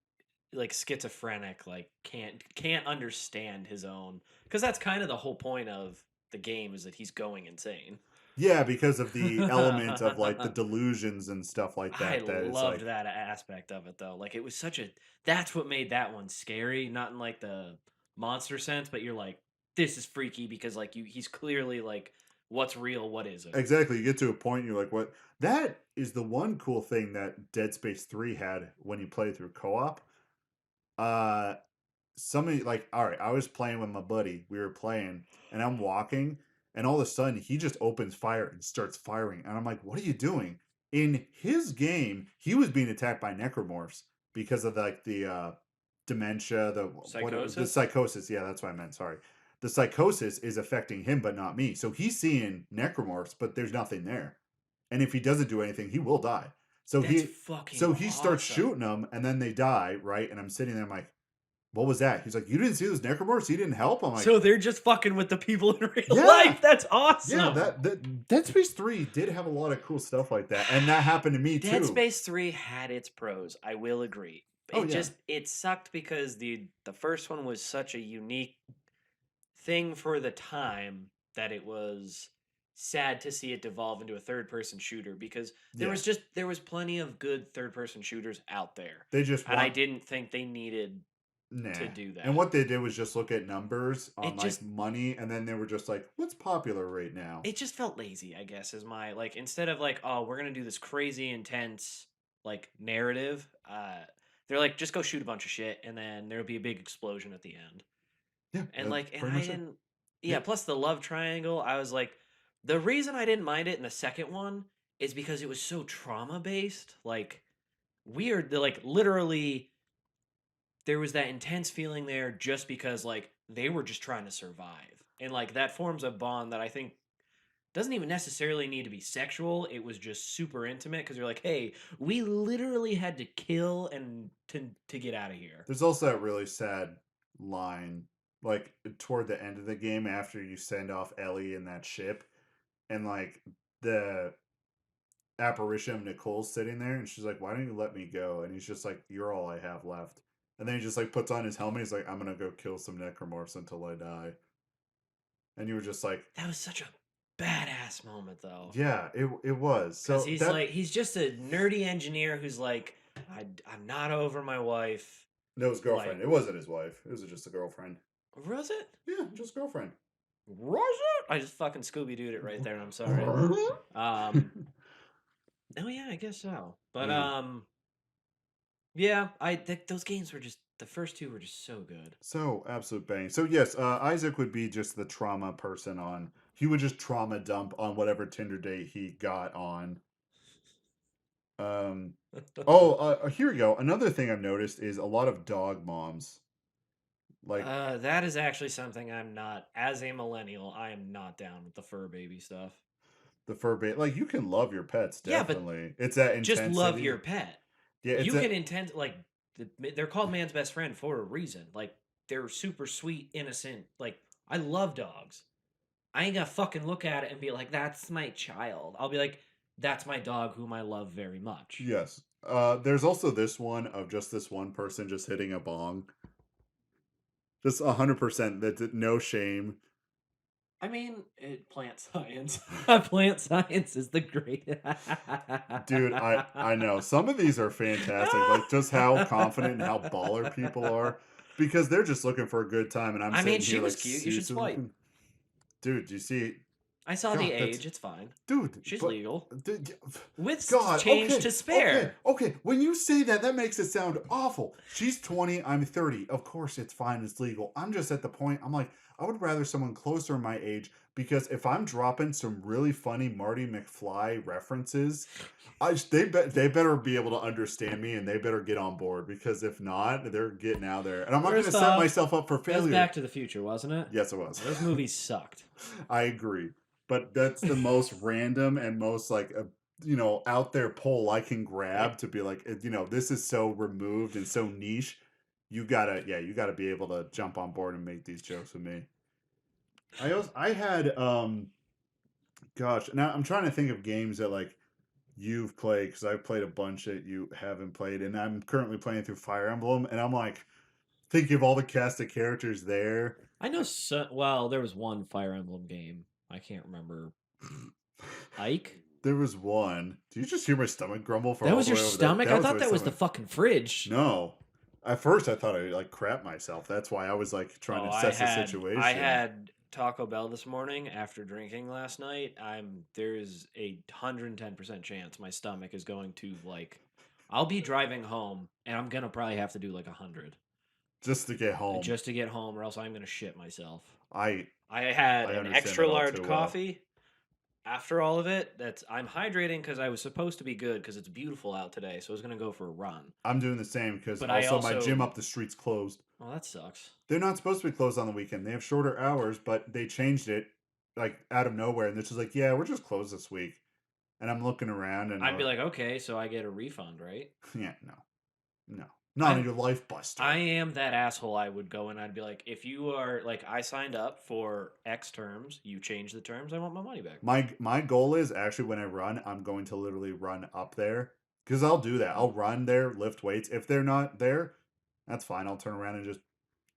schizophrenic, like can't understand his own because that's kind of the whole point of the game is that he's going insane. Yeah, because of the element of like the delusions and stuff like I that. That is loved like, that aspect of it though. Like it was such a that's what made that one scary, not in like the monster sense, but you're like this is freaky because like he's clearly like what's real, what isn't. Exactly. You get to a point, you're like, what? That is the one cool thing that Dead Space 3 had when you play through co-op. Uh Somebody like, all right, I was playing with my buddy. We were playing, and I'm walking, and all of a sudden he just opens fire and starts firing. And I'm like, what are you doing? In his game, he was being attacked by necromorphs because of like the dementia, the Psychosis? psychosis. Yeah, that's what I meant. Sorry. The psychosis is affecting him, but not me. So he's seeing necromorphs, but there's nothing there. And if he doesn't do anything, he will die. So That's he fucking so he starts awesome. shooting them, and then they die, right? And I'm sitting there, I'm like, what was that? He's like, you didn't see those necromorphs? He didn't help? I'm like, So they're just fucking with the people in real yeah, life. That's yeah. awesome. That Dead Space 3 did have a lot of cool stuff like that, and that happened to me Dead too. Space 3 had its pros. I will agree. Oh yeah, It sucked because the first one was such a unique thing for the time that it was sad to see it devolve into a third person shooter because yeah. there was plenty of good third person shooters out there. They just And I want didn't think they needed to nah. do And that. what they did was just look at numbers on It like just money, and then they were just like, what's popular right now? it just felt lazy, I guess, is my like instead of like, oh, we're gonna do this crazy intense like narrative, they're like, just go shoot a bunch of shit and then there'll be a big explosion at the end. Yeah, And that's like and pretty I much it. didn't Yeah, yeah, plus the love triangle, I was like the reason I didn't mind it in the second one is because it was so trauma based. Like weird, like literally there was that intense feeling there just because like they were just trying to survive. And like that forms a bond that I think doesn't even necessarily need to be sexual. It was just super intimate because you're like, hey, we literally had to kill and to get out of here. there's also that really sad line, like toward the end of the game after you send off Ellie in that ship, and like the apparition of Nicole's sitting there, and she's like, "Why don't you let me go?" And he's just like, "You're all I have left." And then he just like puts on his helmet. He's like, "I'm gonna go kill some necromorphs until I die." And you were just like, That was such a badass moment though. "Yeah, it was." Because So that he's just a nerdy engineer who's like, I'm not over my wife. no, his girlfriend. Like, It wasn't his wife. It was just a girlfriend. was it? Yeah, just girlfriend. Was it? I just fucking Scooby Dooed it right there. And I'm sorry. Um, oh yeah, I guess so. But Yeah. yeah, those games were just the first two were just so good. So absolute bang. So yes, Isaac would be just the trauma person on. He would just trauma dump on whatever Tinder date he got on. Um, oh, here we go. Another thing I've noticed is a lot of dog moms. Like That is actually something I'm not, as a millennial, I am not down with the fur baby stuff. the fur bait. Like you can love your pets, Yeah, but definitely. It's that just love intensity. your pet. Yeah, it's You that. can intend like they're called man's best friend for a reason. Like they're super sweet, innocent. Like I love dogs. I ain't gonna fucking look at it and be like, "That's my child." I'll be like, "That's my dog, whom I love very much." Yes. There's also this one of just this one person just hitting a bong. Just 100%. That no shame. I mean, plant science. Plant science is the great. Dude, I know. Some of these are fantastic. Like just how confident and how baller people are because they're just looking for a good time and I'm I mean, sitting she here was like cute. You should seriously swipe. looking. Dude, do you see I saw the God, that's age. It's fine. dude, She's but legal dude, with God, change okay, to okay, spare. okay. When you say that, that makes it sound awful. She's 20, I'm 30. Of course it's fine, it's legal. I'm just at the point, I'm like, I would rather someone closer in my age because if I'm dropping some really funny Marty McFly references, they better be able to understand me and they better get on board because if not, they're getting out there. And I'm not going to First set off, myself up for that was failure. Back to the Future, wasn't it? Yes, it was. Those movies sucked. I agree. But that's the most random and most like out there pull I can grab to be like this is so removed and so niche. You gotta be able to jump on board and make these jokes with me. I had gosh, now I'm trying to think of games that like you've played because I've played a bunch that you haven't played, and I'm currently playing through Fire Emblem, and I'm like thinking of all the cast of characters there. I know. Well, there was one Fire Emblem game. I can't remember. Ike. There was one. Do you just hear my stomach grumble for That all was the your way over there? stomach. That I was thought my that was the stomach. fucking fridge. No. At first, I thought I like crap myself. That's why I was like trying Oh, to assess the I situation. had Taco Bell this morning after drinking last night, there's a 110% chance my stomach is going to like I'll be driving home and I'm gonna probably have to do like 100 just to get home. just to get home, or else I'm gonna shit myself. I I had I an understand extra that all large too well. coffee. After all of it, that's I'm hydrating because I was supposed to be good because it's beautiful out today, so I was gonna go for a run. I'm doing the same because But I also my gym also up the street's closed. well, that sucks. They're not supposed to be closed on the weekend. They have shorter hours, but they changed it like out of nowhere, and they're just like, "Yeah, we're just closed this week." And I'm looking around, and I'd be like, okay, so I get a refund, right? yeah, no, no, not on I'm your life, Buster. I am that asshole. I would go and I'd be like, if you are like, I signed up for X terms, you change the terms, I want my money back. My goal is actually when I run, I'm going to literally run up there because I'll do that. I'll run there, lift weights. If they're not there, that's fine. I'll turn around and just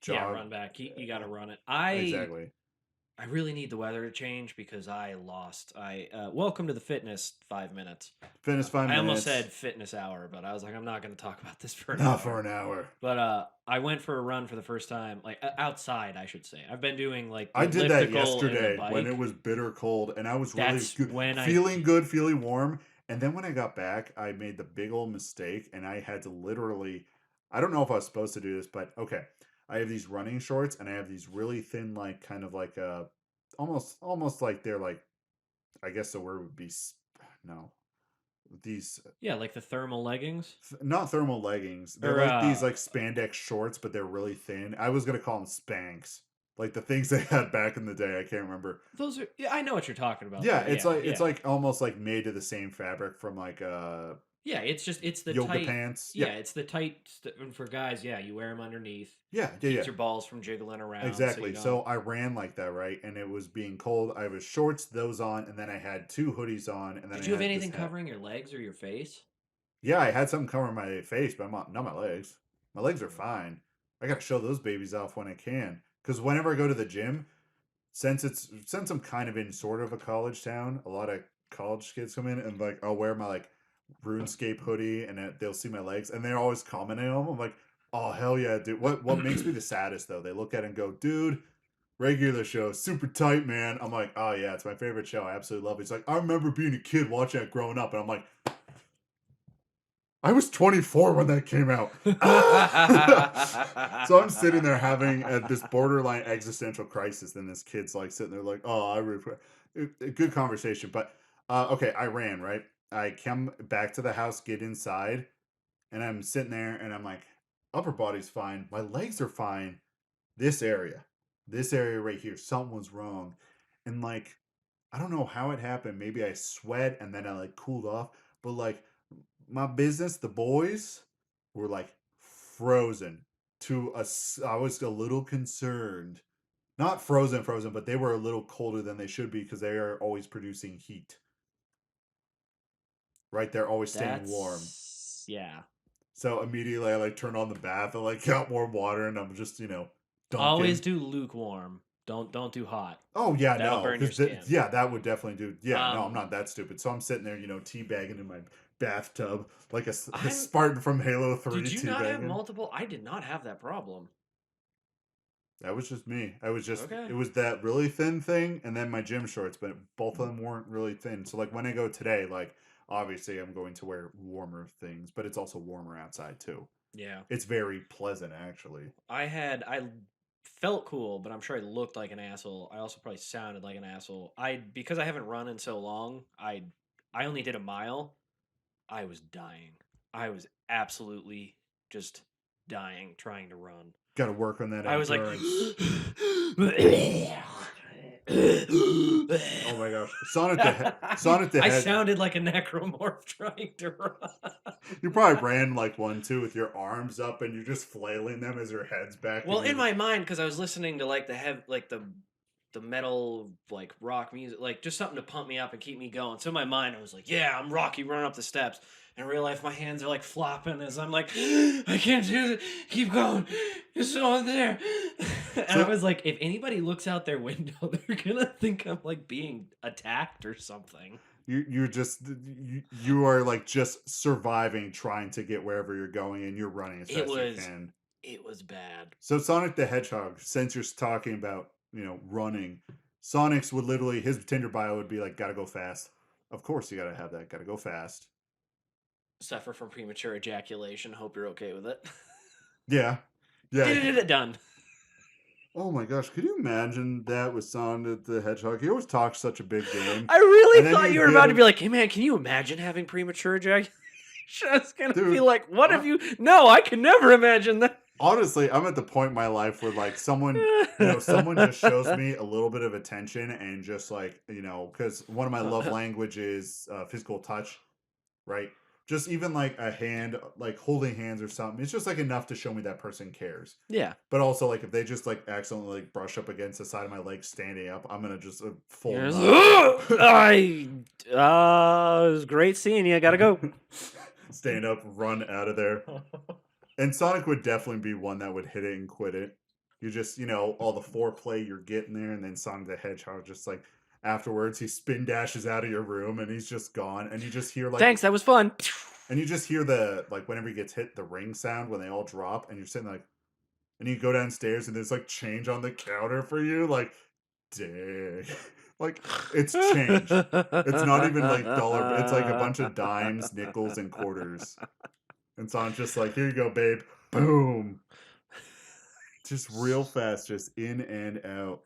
Yeah, jog. run back. You got to Uh, run it. I exactly. I really need the weather to change because I lost. I welcome to the fitness 5 minutes. Finish five I almost minutes. said fitness hour, but I was like, I'm not going to talk about this for an Not for hour. an hour. But I went for a run for the first time, like outside, I should say. I've been doing like the I did that elliptical and the yesterday when it bike. was bitter cold and I was really That's good, when I feeling good, feeling warm. And then when I got back, I made the big old mistake and I had to literally, I don't know if I was supposed to do this, but okay. I have these running shorts and I have these really thin, like kind of like almost like they're like, I guess the word would be, no, these, yeah, like the thermal leggings not thermal leggings. They're or like these like spandex shorts, but they're really thin. I was going to call them Spanx. Like the things they had back in the day. I can't remember. those are yeah, I know what you're talking about Yeah, though. it's Yeah, like yeah. almost like made of the same fabric from like Yeah, it's the yoga tight pants. Yeah. yeah, it's the tight and for guys, yeah, you wear them underneath. Yeah, yeah, Keeps yeah. your balls from jiggling around so you Exactly. So don't. I ran like that, right? And it was being cold. I was shorts, those on, and then I had two hoodies on, and then I Did you have had this anything hat. covering your legs or your face? Yeah, I had something covering my face, but not my legs. My legs are Mm. fine. I got to show those babies off when I can. Because whenever I go to the gym, since I'm kind of in sort of a college town, a lot of college kids come in and like I'll wear my like RuneScape hoodie and they'll see my legs and they're always commenting on them. I'm like, oh hell yeah, dude. What makes me the saddest though? They look at it and go, dude, regular show, super tight, man. I'm like, oh yeah, it's my favorite show. I absolutely love it. It's like I remember being a kid watching it growing up, and I'm like, I was 24 when that came out. So I'm sitting there having this borderline existential crisis, and this kid's like sitting there like, "Oh, I really good conversation." But okay, I ran right. I come back to the house, get inside, and I'm sitting there, and I'm like, upper body's fine, my legs are fine. This area right here, something was wrong, and like I don't know how it happened. Maybe I sweat and then I like cooled off, but like my business, the boys were like frozen I was a little concerned. Not frozen, frozen, but they were a little colder than they should be because they are always producing heat, right? They're always staying warm. That's yeah. So immediately I like turn on the bath and like got warm water and I'm just, Always dunking. do lukewarm. Don't do hot. Oh yeah, That'll no, burn your because skin. yeah, that would definitely do. Yeah, no, I'm Um not that stupid. So I'm sitting there, teabagging in my bathtub like a I'm Spartan from Halo did 3 you not have teabagging. multiple? I did not have that problem. That was just me. It Okay. was that really thin thing, and then my gym shorts, but both of them weren't really thin. So like when I go today, like obviously I'm going to wear warmer things, but it's also warmer outside too. Yeah. It's very pleasant actually. I felt cool, but I'm sure I looked like an asshole. I also probably sounded like an asshole. I because I haven't run in so long, I only did a mile. I was dying. I was absolutely just dying trying to run. Got to work on that I was like endurance. Oh my gosh, Sonic the I Hedge. sounded like a necromorph trying to run. You probably ran like one too with your arms up and you're just flailing them as your head's back Well, and in you're my mind, because I was listening to like the metal like rock music, like just something to pump me up and keep me going. So in my mind, I was like, "Yeah, I'm Rocky running up the steps." In real life, my hands are like flopping as I'm like, "I can't do it. Keep going. It's someone there." And I so was like, if anybody looks out their window, they're gonna think I'm like being attacked or something. you are like just surviving trying to get wherever you're going and you're running as It fast as you was can. it was bad. So Sonic the Hedgehog, since you're talking about running. Sonic's would literally his Tinder bio would be like, "Gotta go fast." Of course, you gotta have that. Gotta go fast. Suffer from premature ejaculation. Hope you're okay with it. Yeah, yeah. Did it done. Oh my gosh, could you imagine that with Sonic the Hedgehog? He always talks such a big game, I really and then thought you you were get about to be him, like, "Hey man, can you imagine having premature ejaculation?" I was gonna be dude. like, "What if I, you?" No, I can never imagine that. Honestly, I'm at the point in my life where like someone just shows me a little bit of attention and just like, because one of my love language is physical touch, right? Just even like a hand, like holding hands or something. It's just like enough to show me that person cares. Yeah. But also, like if they just like accidentally like brush up against the side of my leg standing up, I'm gonna just full Yes. nut. It was great seeing you. I gotta go. Stand up, run out of there. And Sonic would definitely be one that would hit it and quit it. You just, all the foreplay you're getting there, and then Sonic the Hedgehog just like afterwards he spin dashes out of your room and he's just gone. And you just hear like Thanks, that was fun. and you just hear the like whenever he gets hit, the ring sound when they all drop, and you're sitting like and you go downstairs and there's like change on the counter for you, like, dang. Like it's change. It's not even like dollar, it's like a bunch of dimes, nickels, and quarters. And Sonic's just like, here you go, babe. Boom. Just real fast, just in and out.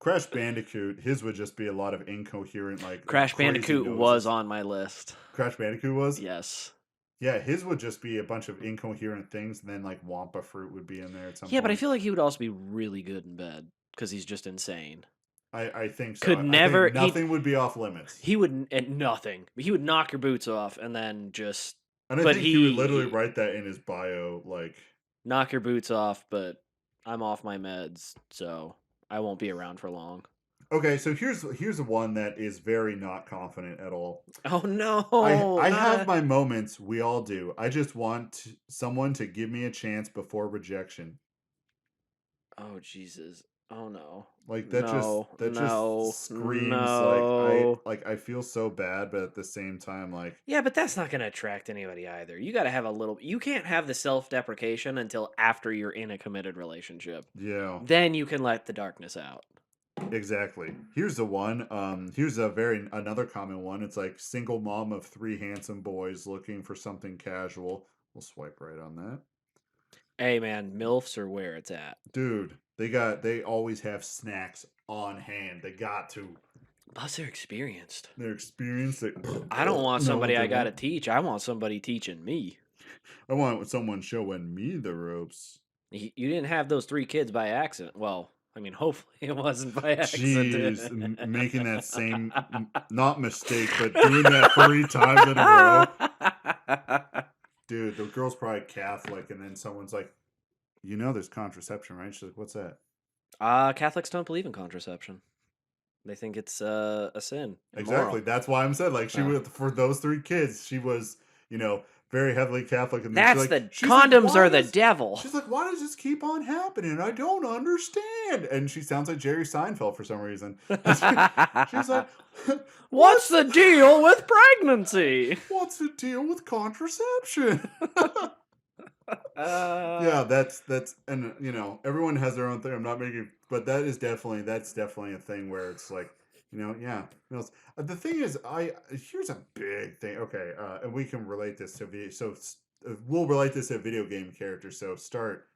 Crash Bandicoot, his would just be a lot of incoherent, like Crash crazy Bandicoot was noises. on my list. Crash Bandicoot was? Yes. Yeah, his would just be a bunch of incoherent things, and then like Wampa Fruit would be in there at some Yeah, but I point. feel like he would also be really good in bed because he's just insane. I think so. Could I think never nothing would be off limits. he would and nothing. He would knock your boots off and then just And I but think he would literally he write that in his bio, like, knock your boots off, but I'm off my meds, so I won't be around for long. okay, so here's one that is very not confident at all. Oh I no, have not my moments, we all do. I just want someone to give me a chance before rejection. oh Jesus. Oh no. Like No, that just no, screams like no. I feel so bad, but at the same time like, Yeah, but that's not going to attract anybody either. You got to have a little. You can't have the self deprecation until after you're in a committed relationship. yeah, Then you can let the darkness out. exactly. Here's the one. Here's another common one. It's like single mom of three handsome boys looking for something casual. We'll swipe right on that. Hey man, MILFs are where it's at. Dude, they always have snacks on hand. They got to. Plus, they're experienced. Their experience, they I don't want know what somebody they I got to want. teach. I want somebody teaching me. I want someone showing me the ropes. You didn't have those three kids by accident. Well, I mean, hopefully it wasn't by accident. Jeez, making that same not mistake, but doing that 3 times in a row. Dude, the girl's probably Catholic, and then someone's like, there's contraception, right? She's like, what's that? Catholics don't believe in contraception. They think it's a sin, Exactly. immoral. That's why I'm said like she Oh. was for those 3 kids, she was, very heavily Catholic, and then That's the she's like, condoms are the devil. she's like, why does this keep on happening? I don't understand. And she sounds like Jerry Seinfeld for some reason. She's like, What's what's the deal with pregnancy? what's the deal with contraception? Uh, Yeah, that's and everyone has their own thing. I'm not making, but that's definitely a thing where it's like, yeah. The thing is, I here's a big thing. Okay, and we can relate this to video. So we'll relate this to video game characters. So start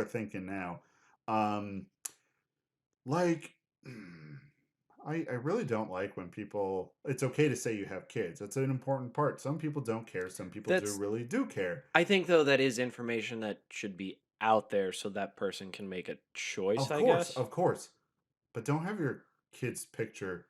thinking now. Um, like. I really don't like when people. It's okay to say you have kids. That's an important part. Some people don't care. Some people that's. really do care. I think though that is information that should be out there so that person can make a choice. I guess. Of course. But don't have your kid's picture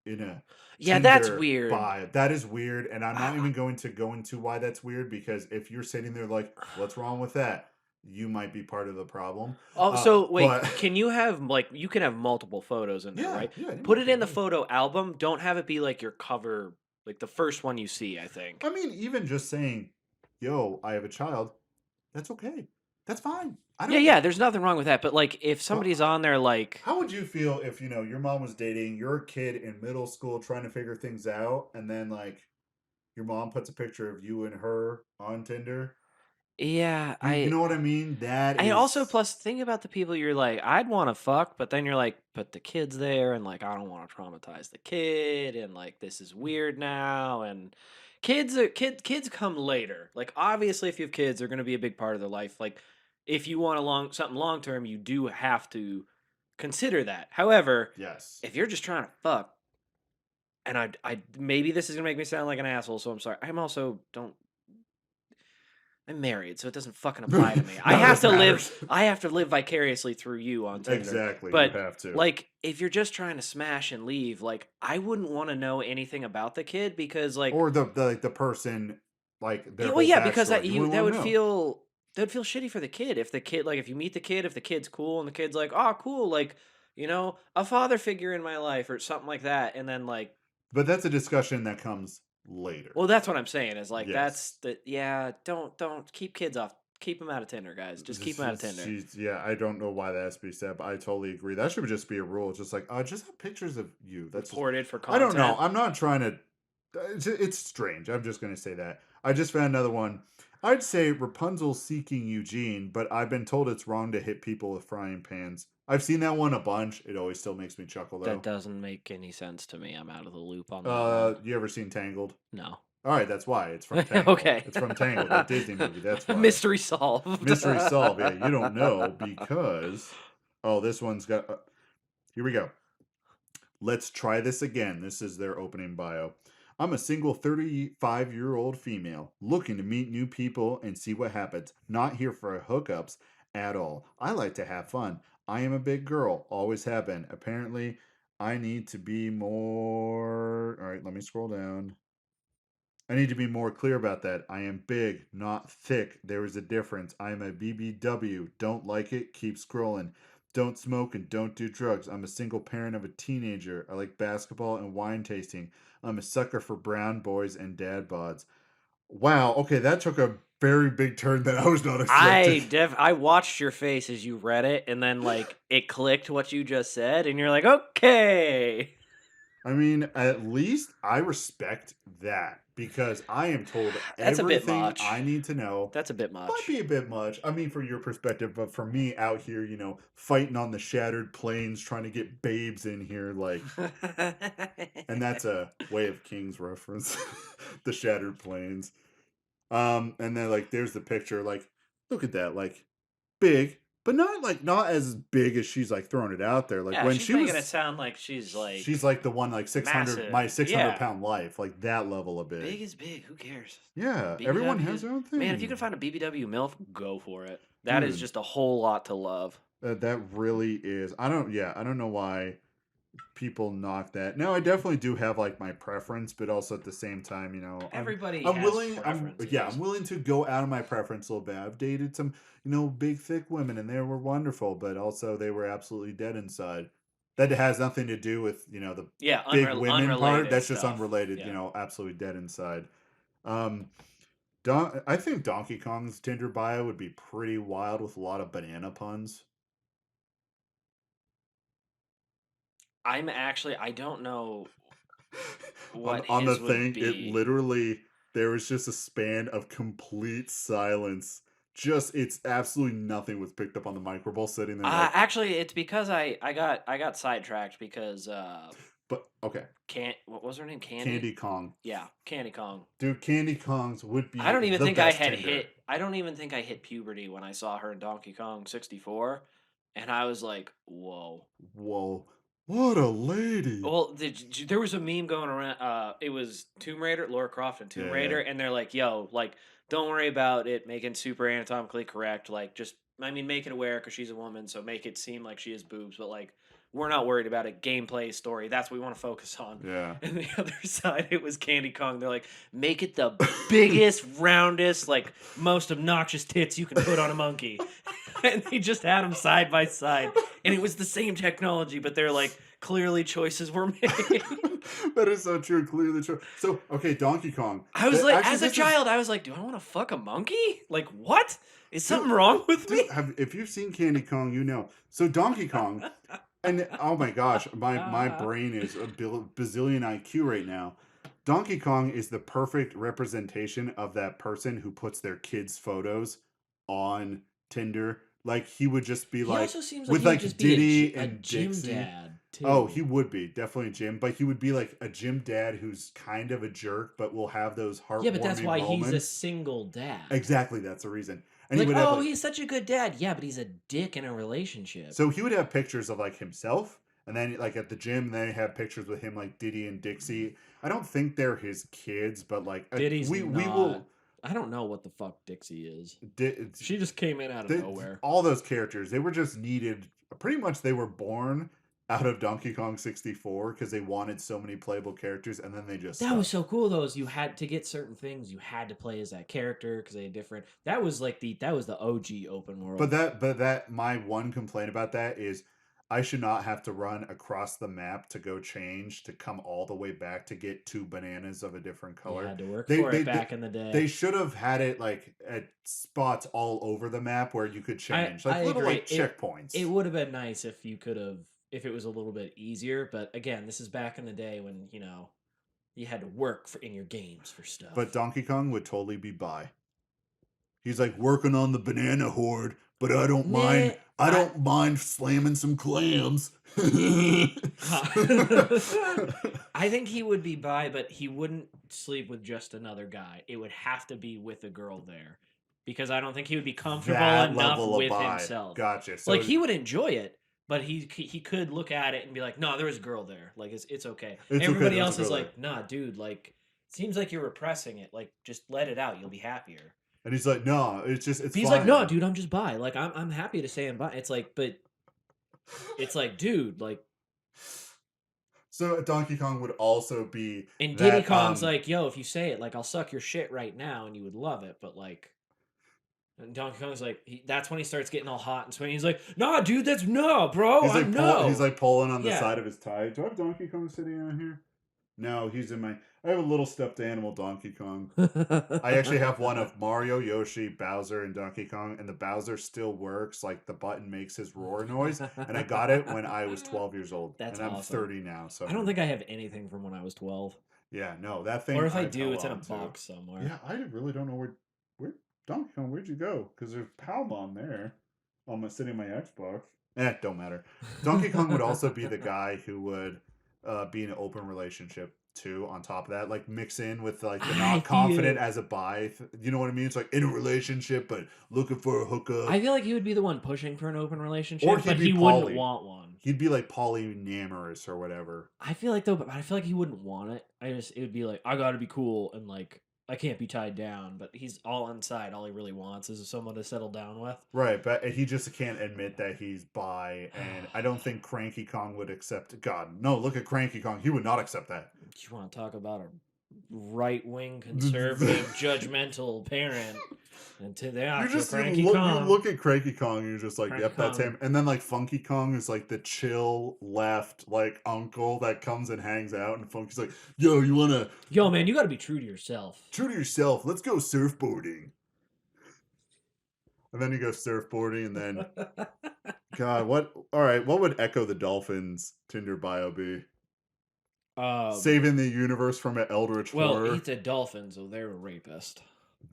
in a Yeah, that's Tinder weird. bio. That is weird, and I'm not even going to go into why that's weird because if you're sitting there like, what's wrong with that? You might be part of the problem. Oh, so wait, But can you have like you can have multiple photos in there, yeah, right? yeah, Put it in the yeah. photo album. Don't have it be like your cover, like the first one you see. I think. I mean, even just saying, "Yo, I have a child," that's okay. That's fine. I Yeah, don't. yeah. There's nothing wrong with that. But like, if But somebody's on there, like, how would you feel if your mom was dating your kid in middle school, trying to figure things out, and then like your mom puts a picture of you and her on Tinder? Yeah, You know what I mean? That I also is plus think about the people you're like, I'd want to fuck, but then you're like, but the kid's there, and like, I don't want to traumatize the kid, and like, this is weird now, and kids come later. Like, obviously, if you have kids, they're going to be a big part of their life. Like, if you want a something long term, you do have to consider that. However, yes. if you're just trying to fuck, and I maybe this is gonna make me sound like an asshole, so I'm sorry. I'm married, so it doesn't fucking apply to me. None of this matters. I have to live vicariously through you on Tinder. Exactly, you But have to. like if you're just trying to smash and leave, like I wouldn't want to know anything about the kid because like Or like the person, like their well whole yeah, because backstory. You wouldn't that want would to know. feel shitty for the kid if the kid like if you meet the kid, if the kid's cool and the kid's like, "Oh, cool, like, a father figure in my life or something like that." And then like But that's a discussion that comes later. well, that's what I'm saying is like that's Yes. the yeah, don't keep kids off. Keep them out of Tinder, guys. Just keep them out of Tinder. Yeah, I don't know why that has to be said, but I totally agree. That should just be a rule. Just like, just have pictures of you. That's just, Reported for I don't know. content. I'm not trying to, it's strange. I'm just going to say that. I just found another one. I'd say Rapunzel seeking Eugene, but I've been told it's wrong to hit people with frying pans. I've seen that one a bunch. It always still makes me chuckle That though. doesn't make any sense to me. I'm out of the loop on that one. You ever seen Tangled? No. All right, that's why. It's from Tangled. Okay. It's from Tangled, that Disney movie. That's why. Mystery solved. Mystery solved. Yeah, you don't know because this one's got here we go. Let's try this again. This is their opening bio. I'm a single 35-year-old female looking to meet new people and see what happens. Not here for hookups at all. I like to have fun. I am a big girl, always have been. Apparently, I need to be more. All right, let me scroll down. I need to be more clear about that. I am big, not thick. There is a difference. I am a BBW. Don't like it? Keep scrolling. Don't smoke and don't do drugs. I'm a single parent of a teenager. I like basketball and wine tasting. I'm a sucker for brown boys and dad bods. Wow. Okay, that took a very big turn that I was not expecting. I watched your face as you read it and then like it clicked what you just said and you're like, "Okay." I mean, at least I respect that because I am told That's a bit everything much. I need to know. That's a bit Might much. be a bit much. I mean, for your perspective, but for me out here, fighting on the shattered plains, trying to get babes in here, like, and that's a Way of Kings reference, the shattered plains. And then like, there's the picture. Like, look at that, like, big, but not as big as she's like throwing it out there. Like Yeah, when she's she making it was sound like she's She's like like the one like 600 my massive. 600 Yeah. pound life, like that level of Big big. is big. Who cares? Yeah, everyone has BBW. their own Man, if you thing. can find a BBW MILF, go for it. That is Dude, just a whole lot to love. that really is. I don't know why people knock that. Now I definitely do have like my preference, but also at the same time, Everybody I'm has willing I'm preferences. willing to go out of my preference a little bit. I've dated some, big thick women and they were wonderful, but also they were absolutely dead inside. That has nothing to do with, the Yeah, big women part. unrelated That's just stuff. unrelated, Yeah. absolutely dead inside. Um I think Donkey Kong's Tinder bio would be pretty wild with a lot of banana puns. I don't know on what on the his would thing, it be. literally there was just a span of complete silence. Just it's absolutely nothing was picked up on the mic. We're both sitting there like, Actually, it's because I got sidetracked because but okay, can what was her name? Candy? Candy Kong. Yeah, Candy Kong. Dude, Candy Kong's would I be don't even the think best Tinder. I don't even think I hit puberty when I saw her in Donkey Kong 64 and I was like, "Whoa." Whoa. What a lady. Well, there was a meme going around. It was Tomb Raider, Laura Croft and Tomb Yeah, yeah. Raider, and they're like, "Yo, like, don't worry about it making super anatomically correct. Like, just, I mean, make it aware because she's a woman, so make it seem like she has boobs, but like, we're not worried about it. Gameplay, story, that's what we want to focus on." Yeah. And the other side, it was Candy Kong. They're like, "Make it the biggest, roundest, like, most obnoxious tits you can put on a monkey." And they just had them side by side, and it was the same technology, but they're like clearly choices were made. That is so true. Clearly true. So, okay, Donkey Kong. I was like, Actually, as a this is child, I was like, do I want to fuck a monkey? Like, what? Is dude, something wrong with dude. me? If you've seen Candy Kong, you know. So Donkey Kong, and oh my gosh, my brain is a bazillion IQ right now. Donkey Kong is the perfect representation of that person who puts their kids' photos on Tinder. Like he would just be He like also seems like with he would like just be Diddy a and gym Dixie. dad Oh, he too. would be definitely a gym, but he would be like a gym dad who's kind of a jerk, but will have those Yeah, but that's heartwarming why he's a moments. single dad. Exactly, that's the reason. And he Like, would have oh, like he's such a good dad. Yeah, but he's a dick in a relationship. so he would have pictures of like himself, and then like at the gym, they have pictures with him like Diddy and Dixie. I don't think they're his kids, but like Diddy's we not. will. I don't know what the fuck Dixie is. Di- She just came in out of they, nowhere. all those characters, they were just needed. Pretty much, they were born out of Donkey Kong 64 because they wanted so many playable characters, and then they just That was stuck. so cool though. Is you had to get certain things. You had to play as that character because they had different. That was like that was the OG open world. But that my one complaint about that is I should not have to run across the map to go change to come all the way back to get two bananas of a different You color. had to work They for they it they, back in the they day. should have had it like at spots all over the map where you could change. I Like little agree. like It checkpoints. would have been nice if you could have if it was a little bit easier. But again, this is back in the day when you had to work for in your games for But stuff. Donkey Kong would totally be by. He's like working on the banana horde, but I don't Nah, mind. I don't mind slamming some clams. I think he would be bi, but he wouldn't sleep with just another guy. It would have to be with a girl there because I don't think he would be comfortable That enough level of with buy. himself. Gotcha. Like So he would enjoy it, but he could look at it and be like, "No, there was a girl there. Like it's okay." it's okay. Everybody There was a else is girl there. like, "Nah, dude. Like seems like you're repressing it. Like just let it out. You'll be happier." And he's like, no, it's just, it's He's like, "No, fine. dude. I'm just bi. Like I'm happy to say I'm bi." It's like, but it's like, dude, like. So Donkey Kong would also be And Diddy that, Kong's like, yo, if you say it, like, I'll suck your shit right now, and you would love it. But like, and Donkey Kong's like, that's when he starts getting all hot and sweaty. He's like, nah, dude, that's no, bro, I'm he's no. like pulling on the Yeah. side of his tie. Do I have Donkey Kong sitting on here? No, he's in my, I have a little stuffed animal Donkey Kong. I actually have one of Mario, Yoshi, Bowser, and Donkey Kong, and the Bowser still works. Like the button makes his roar noise, and I got it when I was 12 years old, That's and I'm awesome. 30 now. So I don't think I have anything from when I was 12. yeah, no, that Or thing if I I've do, held it's in a on to. box somewhere. Yeah, I really don't know where Donkey Kong. Where'd you go? Because there's Palmon there, on my sitting on my Xbox. Don't matter. Donkey Kong would also be the guy who would be in an open relationship too. On top of that, like mix in with like the I not confident feel as a bi. You know what I mean? It's like in a relationship, but looking for a I hookup. feel like he would be the one pushing for an open Or relationship, he'd but be he wouldn't poly. want one. He'd be like polyamorous or whatever. I feel like though, but I feel like he wouldn't want it. It would be like I got to be cool and like I can't be tied down. But he's all inside. All he really wants is someone to settle down with. Right, but he just can't admit that he's bi, and I don't think Cranky Kong would accept. God, no! Look at Cranky Kong; he would not accept that. You want to talk about a right wing conservative judgmental parent? And to You that, to just Cranky you Kong, look at Cranky Kong, and you're just like, Cranky "Yep, that's Kong. him." And then like Funky Kong is like the chill left like uncle that comes and hangs out, and Funky's like, "Yo, you wanna Yo, man, you got to be true to yourself. true to yourself? Let's go surfboarding." And then you go surfboarding, and then God, what? All right, what would Echo the Dolphin's Tinder bio be? um, Saving the universe from an eldritch well, horror. he's a dolphin, so they're a rapist.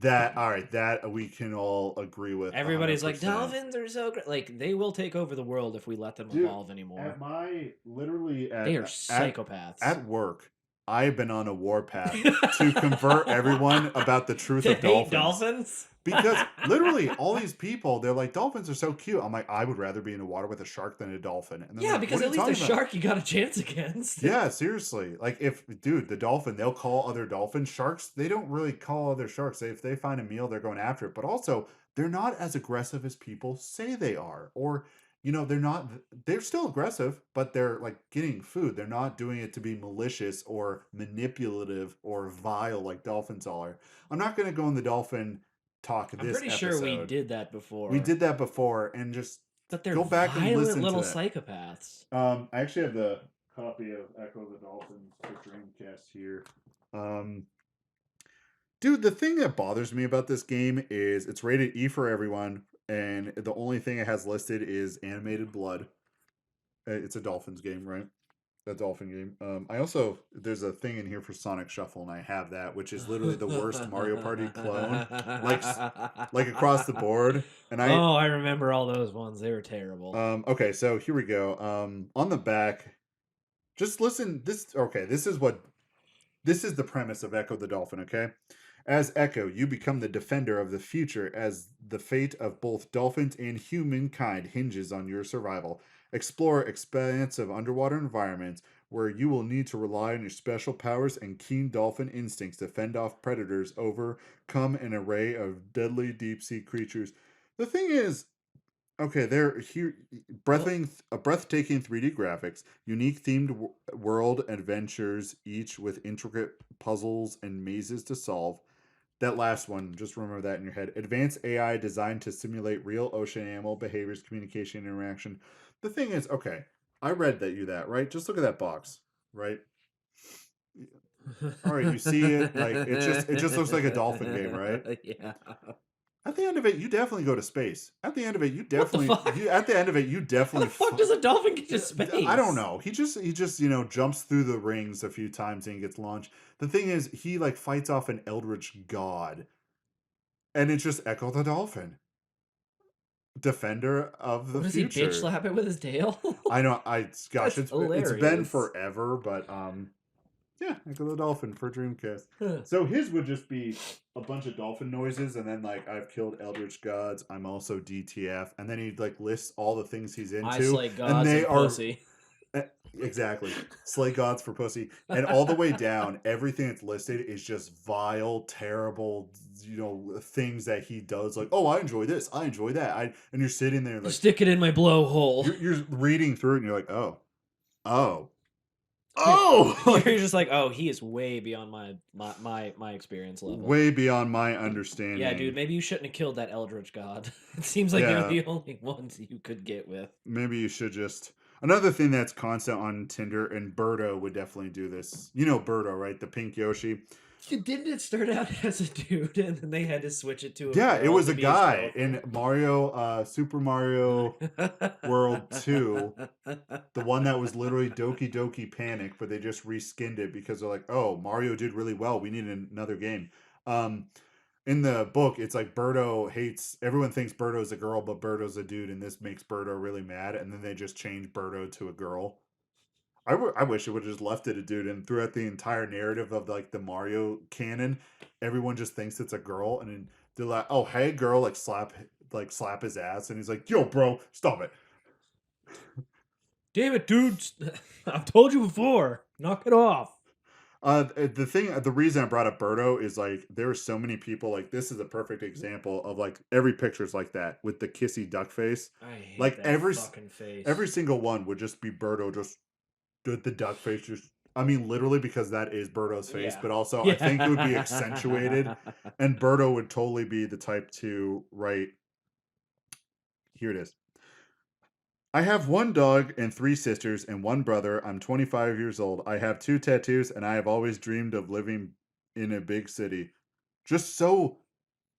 That all right, that we can all agree with Everybody's like 100%. dolphins are so great. Like they will take over the world if we let them Dude, evolve anymore. at my literally They are at psychopaths. at work, I've been on a warpath to convert everyone about the truth To of hate dolphins. dolphins? Because literally all these people, they're like, dolphins are so cute. I'm like, I would rather be in the water with a shark than a dolphin. And they're Yeah, like, because what are at you least a talking about? shark you got a chance against. Yeah, seriously. Like if dude, the dolphin, they'll call other dolphins. Sharks, they don't really call other sharks. If they find a meal, they're going after it. But also, they're not as aggressive as people say they are. Or, they're not they're still aggressive, but they're like getting food. They're not doing it to be malicious or manipulative or vile like dolphins are. I'm not gonna go in the dolphin talk I'm this pretty sure we episode. did that We before. did that before and just But they're go back and violent listen to little that. psychopaths. I actually have the copy of Echo the Dolphins for Dreamcast here. Um, dude, the thing that bothers me about this game is it's rated E for everyone, and the only thing it has listed is animated blood. It's a Dolphins game, right? that dolphin game. I also there's a thing in here for Sonic Shuffle, and I have that, which is literally the worst Mario Party clone, like like across the board. And I Oh, I remember all those ones. They were terrible. okay, so here we go. On the back, just listen. This is the premise of Echo the Dolphin, okay? As Echo, you become the defender of the future as the fate of both dolphins and humankind hinges on your survival. Explore expansive underwater environments where you will need to rely on your special powers and keen dolphin instincts to fend off predators, overcome an array of deadly deep sea creatures. The thing is, okay, they're here. Oh, Breathtaking 3D graphics, unique themed world adventures, each with intricate puzzles and mazes to solve. That last one, just remember that in your head. Advanced AI designed to simulate real ocean animal behaviors, communication, and interaction. The thing is, okay, I read that, right? Just look at that box, right? All right, you see it, like it just looks like a dolphin game, right? yeah. At the end of it, you definitely go to space. At the end of it, What the fuck? at the end of it, you How the definitely fuck does a dolphin get to I don't space? know. He just jumps through the rings a few times and gets launched. The thing is, he like fights off an eldritch god, and it's just Echo the Dolphin, defender of What the does he bitch future. slap it with his tail? I know. I gosh, That's it's been hilarious. forever, but yeah, Echo the Dolphin for Dreamcast. Huh. So his would just be a bunch of dolphin noises, and then like I've killed eldritch gods. I'm also DTF, and then he like lists all the things he's I into, slay and gods they and are pussy. eh, exactly slay gods for pussy, and all the way down, everything that's listed is just vile, terrible, things that he does. Like, oh, I enjoy this, I enjoy that. And you're sitting there like Stick it in my blowhole. you're reading through it, and you're like, oh, oh, You're like just like, oh, he is way beyond my experience level. way beyond my Yeah, dude, understanding. maybe you shouldn't have killed that Eldritch God. It seems like you're Yeah, the only ones you could get with. maybe you should just. Another thing that's constant on Tinder, and Birdo would definitely do this. You know Birdo, right? The pink Yoshi. Didn't it start out as a dude and then they had to switch it to a Yeah, it girl was to a be his guy girlfriend? in Mario, Super Mario World 2, the one that was literally Doki Doki Panic, but they just reskinned it because they're like, oh, Mario did really well. We need another game. Um, in the book, it's like Birdo hates. Everyone thinks Birdo's a girl, but Birdo's a dude, and this makes Birdo really mad. And then they just change Birdo to a girl. I wish it would have just left it a dude, and throughout the entire narrative of like the Mario canon, everyone just thinks it's a girl, and then they're like, "Oh, hey, girl!" Like slap his ass, and he's like, "Yo, bro, stop it." Damn it, dude. I've told you before. Knock it off. The reason I brought up Birdo is like there are so many people like this is a perfect example of like every picture's like that with the kissy duck face, I hate like that fucking face. every single one would just be Birdo just the duck face just. I mean, literally because that is Birdo's face, Yeah. but also I think it would be accentuated, Yeah. and Birdo would totally be the type to write. Here it is. I have one dog and three sisters and one brother. I'm 25 years old. I have two tattoos, and I have always dreamed of living in a big city. Just so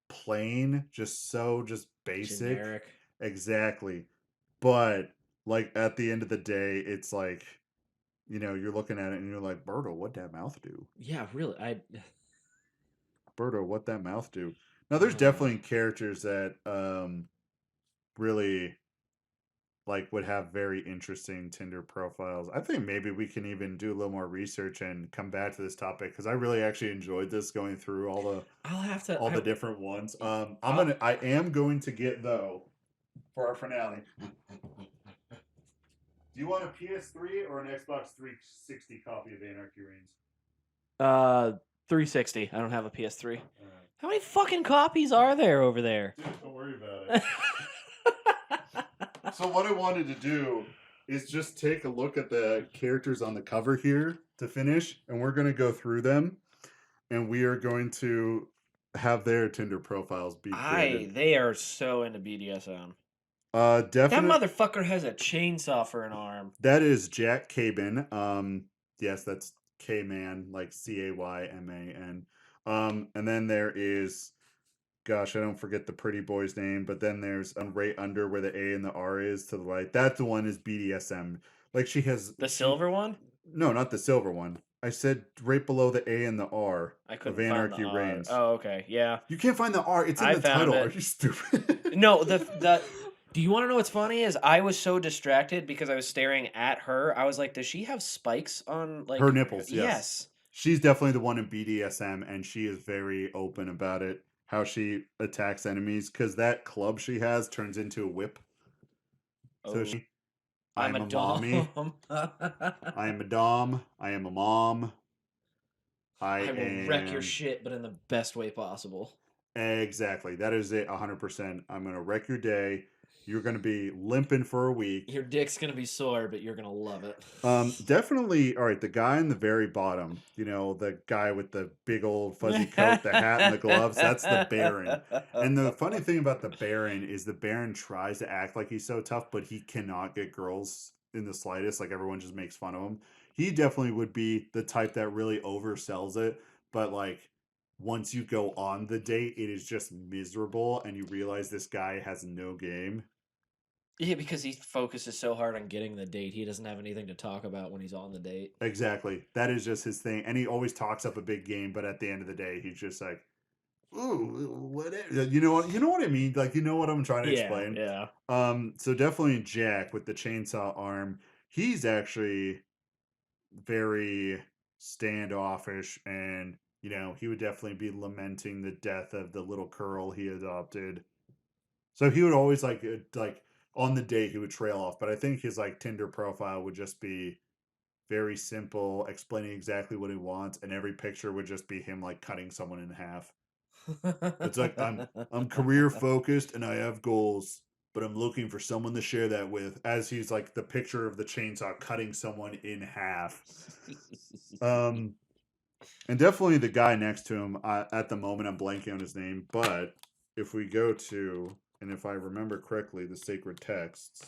plain, just basic. Generic. Exactly. But like at the end of the day, it's like, you're looking at it and you're like, Berto, what that mouth do? Yeah, really. Berto, what that mouth do? Now there's Uh, definitely characters that really like would have very interesting Tinder profiles. I think maybe we can even do a little more research and come back to this topic because I really actually enjoyed this going through I'll have to. all the different ones. I'll, I am going to get though for our finale. Do you want a PS3 or an Xbox 360 copy of Anarchy Reigns? uh, 360. I don't have a PS3. All right. How many fucking copies are there over there? Dude, don't worry about it. So what I wanted to do is just take a look at the characters on the cover here to finish, and we're going to go through them, and we are going to have their Tinder profiles be created. They are so into BDSM. That Definite. motherfucker has a chainsaw for an arm. That is Jack Caban. Yes, that's K Man, like Cayman. And then there is, gosh, I don't forget the pretty boy's name, but then there's right under where the A and the R is to the right. That the one is BDSM. Like The silver one? No, not the silver one. I said right below the A and the R I of couldn't find the Anarchy R. Reigns. Oh, okay. Yeah. You can't find the R. It's in I the found title. Are it. you stupid? No, the do you want to know what's funny is I was so distracted because I was staring at her. I was like, does she have spikes on Her like nipples, yes. yes. She's definitely the one in BDSM, and she is very open about it. How she attacks enemies, because that club she has turns into a whip. So Oh, she, I'm a I'm a mommy. dom. I am a dom. I am a mom. I I will wreck your am shit, but in the best way possible. exactly. That is it. 100%. I'm gonna wreck your day. You're gonna be limping for a week. Your dick's gonna be sore, but you're gonna love it. Definitely. All right, the guy in the very bottom, the guy with the big old fuzzy coat, the hat, and the gloves, that's the Baron. And the funny thing about the Baron is the Baron tries to act like he's so tough, but he cannot get girls in the slightest. Like everyone just makes fun of him. He definitely would be the type that really oversells it, but like once you go on the date, it is just miserable, and you realize this guy has no game. Yeah, because he focuses so hard on getting the date, he doesn't have anything to talk about when he's on the date. Exactly. That is just his thing. And he always talks up a big game, but at the end of the day, he's just like, ooh, what you know what I mean? Like, you know what I'm trying to Yeah, explain? yeah. So definitely Jack with the chainsaw arm, he's actually very standoffish, and he would definitely be lamenting the death of the little curl he adopted. So he would always like on the date he would trail off, but I think his like Tinder profile would just be very simple, explaining exactly what he wants, and every picture would just be him like cutting someone in half. It's like I'm career focused and I have goals, but I'm looking for someone to share that with. As he's like the picture of the chainsaw cutting someone in half. Um, and definitely the guy next to him. At the moment, I'm blanking on his name, but if we go to and if I remember correctly, the sacred texts.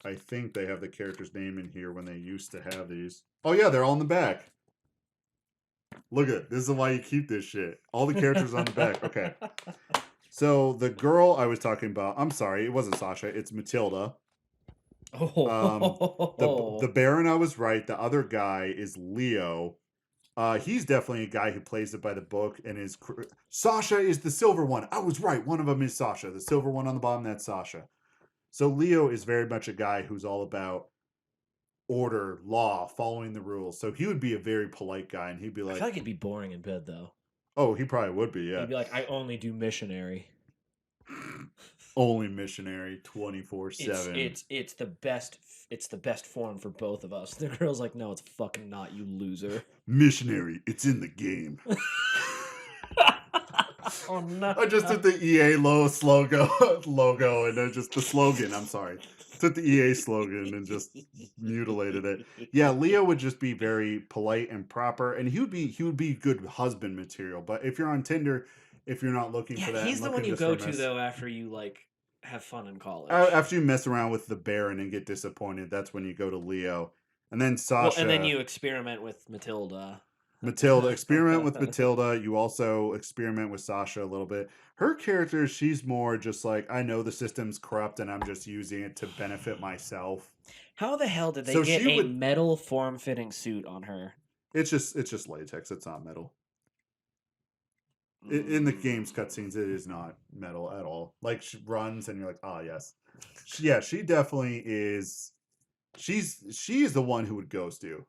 I think they have the character's name in here when they used to have these. Oh yeah, they're all in the back. Look at it. This is why you keep this shit. All the characters on the back. Okay. So the girl I was talking about, I'm sorry, it wasn't Sasha, it's Matilda. Um the Oh. Baron, I was right. The other guy is Leo. He's definitely a guy who plays it by the book and Sasha is the silver one. I was right. One of them is Sasha. The silver one on the bottom, that's Sasha. So Leo is very much a guy who's all about order, law, following the rules. So he would be a very polite guy, and he'd be I feel like, like it'd be boring in bed though. "Oh, he probably would be, yeah." He'd be like, I only do missionary. Only missionary It's 24/7. it's it's the best it's the best form for both of us. The girl's like, no, it's fucking not, you loser. Missionary, it's in the game. Oh no. I just took the EA logo and then just the slogan. I'm sorry. Took the EA slogan and just mutilated it. Yeah, Leo would just be very polite and proper, and he would be good husband material. But if you're on Tinder, if you're not looking Yeah, for that and he's the one looking you just go for a to mess, though after you like have fun in college. after you mess around with the Baron and get disappointed, that's when you go to Leo. And then Well, and then Sasha, you experiment with Matilda. Matilda, experiment with Matilda. You also experiment with Sasha a little bit. Her character, she's more just like, I know the system's corrupt and I'm just using it to benefit myself. How the hell did they So get she a would metal form-fitting suit on her? it's just latex, it's not metal. In the game's Mm. cutscenes, it is not metal at all. Like she runs and you're like, oh yes. Yeah, she definitely is. She is the one who would ghost you.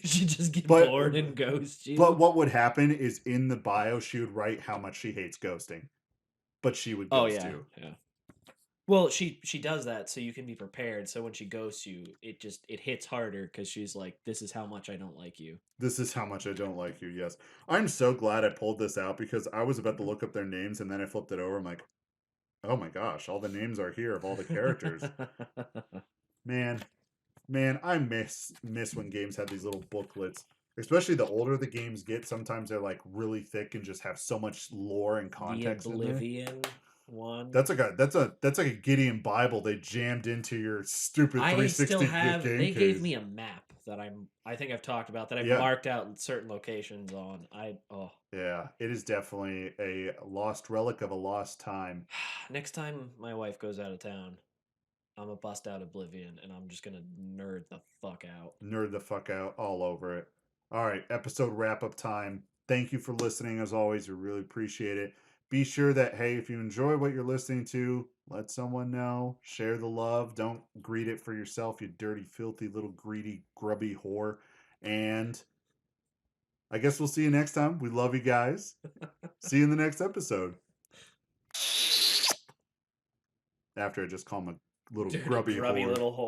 She just get But bored and ghost but you. what would happen is in the bio she would write how much she hates ghosting, but she would Oh ghost yeah, you. yeah. Well, she does that so you can be prepared. So when she ghosts you, it hits harder because she's like, "This is how much I don't like you." This is how much I don't like you. Yes, I'm so glad I pulled this out because I was about to look up their names and then I flipped it over. I'm like, oh my gosh, all the names are here of all the characters. Man, man, I miss when games had these little booklets. Especially the older the games get, sometimes they're like really thick and just have so much lore and The context in there. Oblivion one. That's like a Gideon Bible they jammed into your stupid I still 360 have. game They gave case. me a map that I think I've talked about that I've Yeah, marked out certain locations on. I oh. yeah, it is definitely a lost relic of a lost time. Next time my wife goes out of town, I'm gonna bust out Oblivion, and I'm just gonna nerd the fuck out. Nerd the fuck out all over it. All right, episode wrap up time. Thank you for listening. As always, we really appreciate it. Be sure that, hey, if you enjoy what you're listening to, let someone know. Share the love. Don't greet it for yourself, you dirty, filthy, little greedy, grubby whore. And I guess we'll see you next time. We love you guys. See you in the next episode. After I just call him a little Dirty, grubby grubby whore. little whore.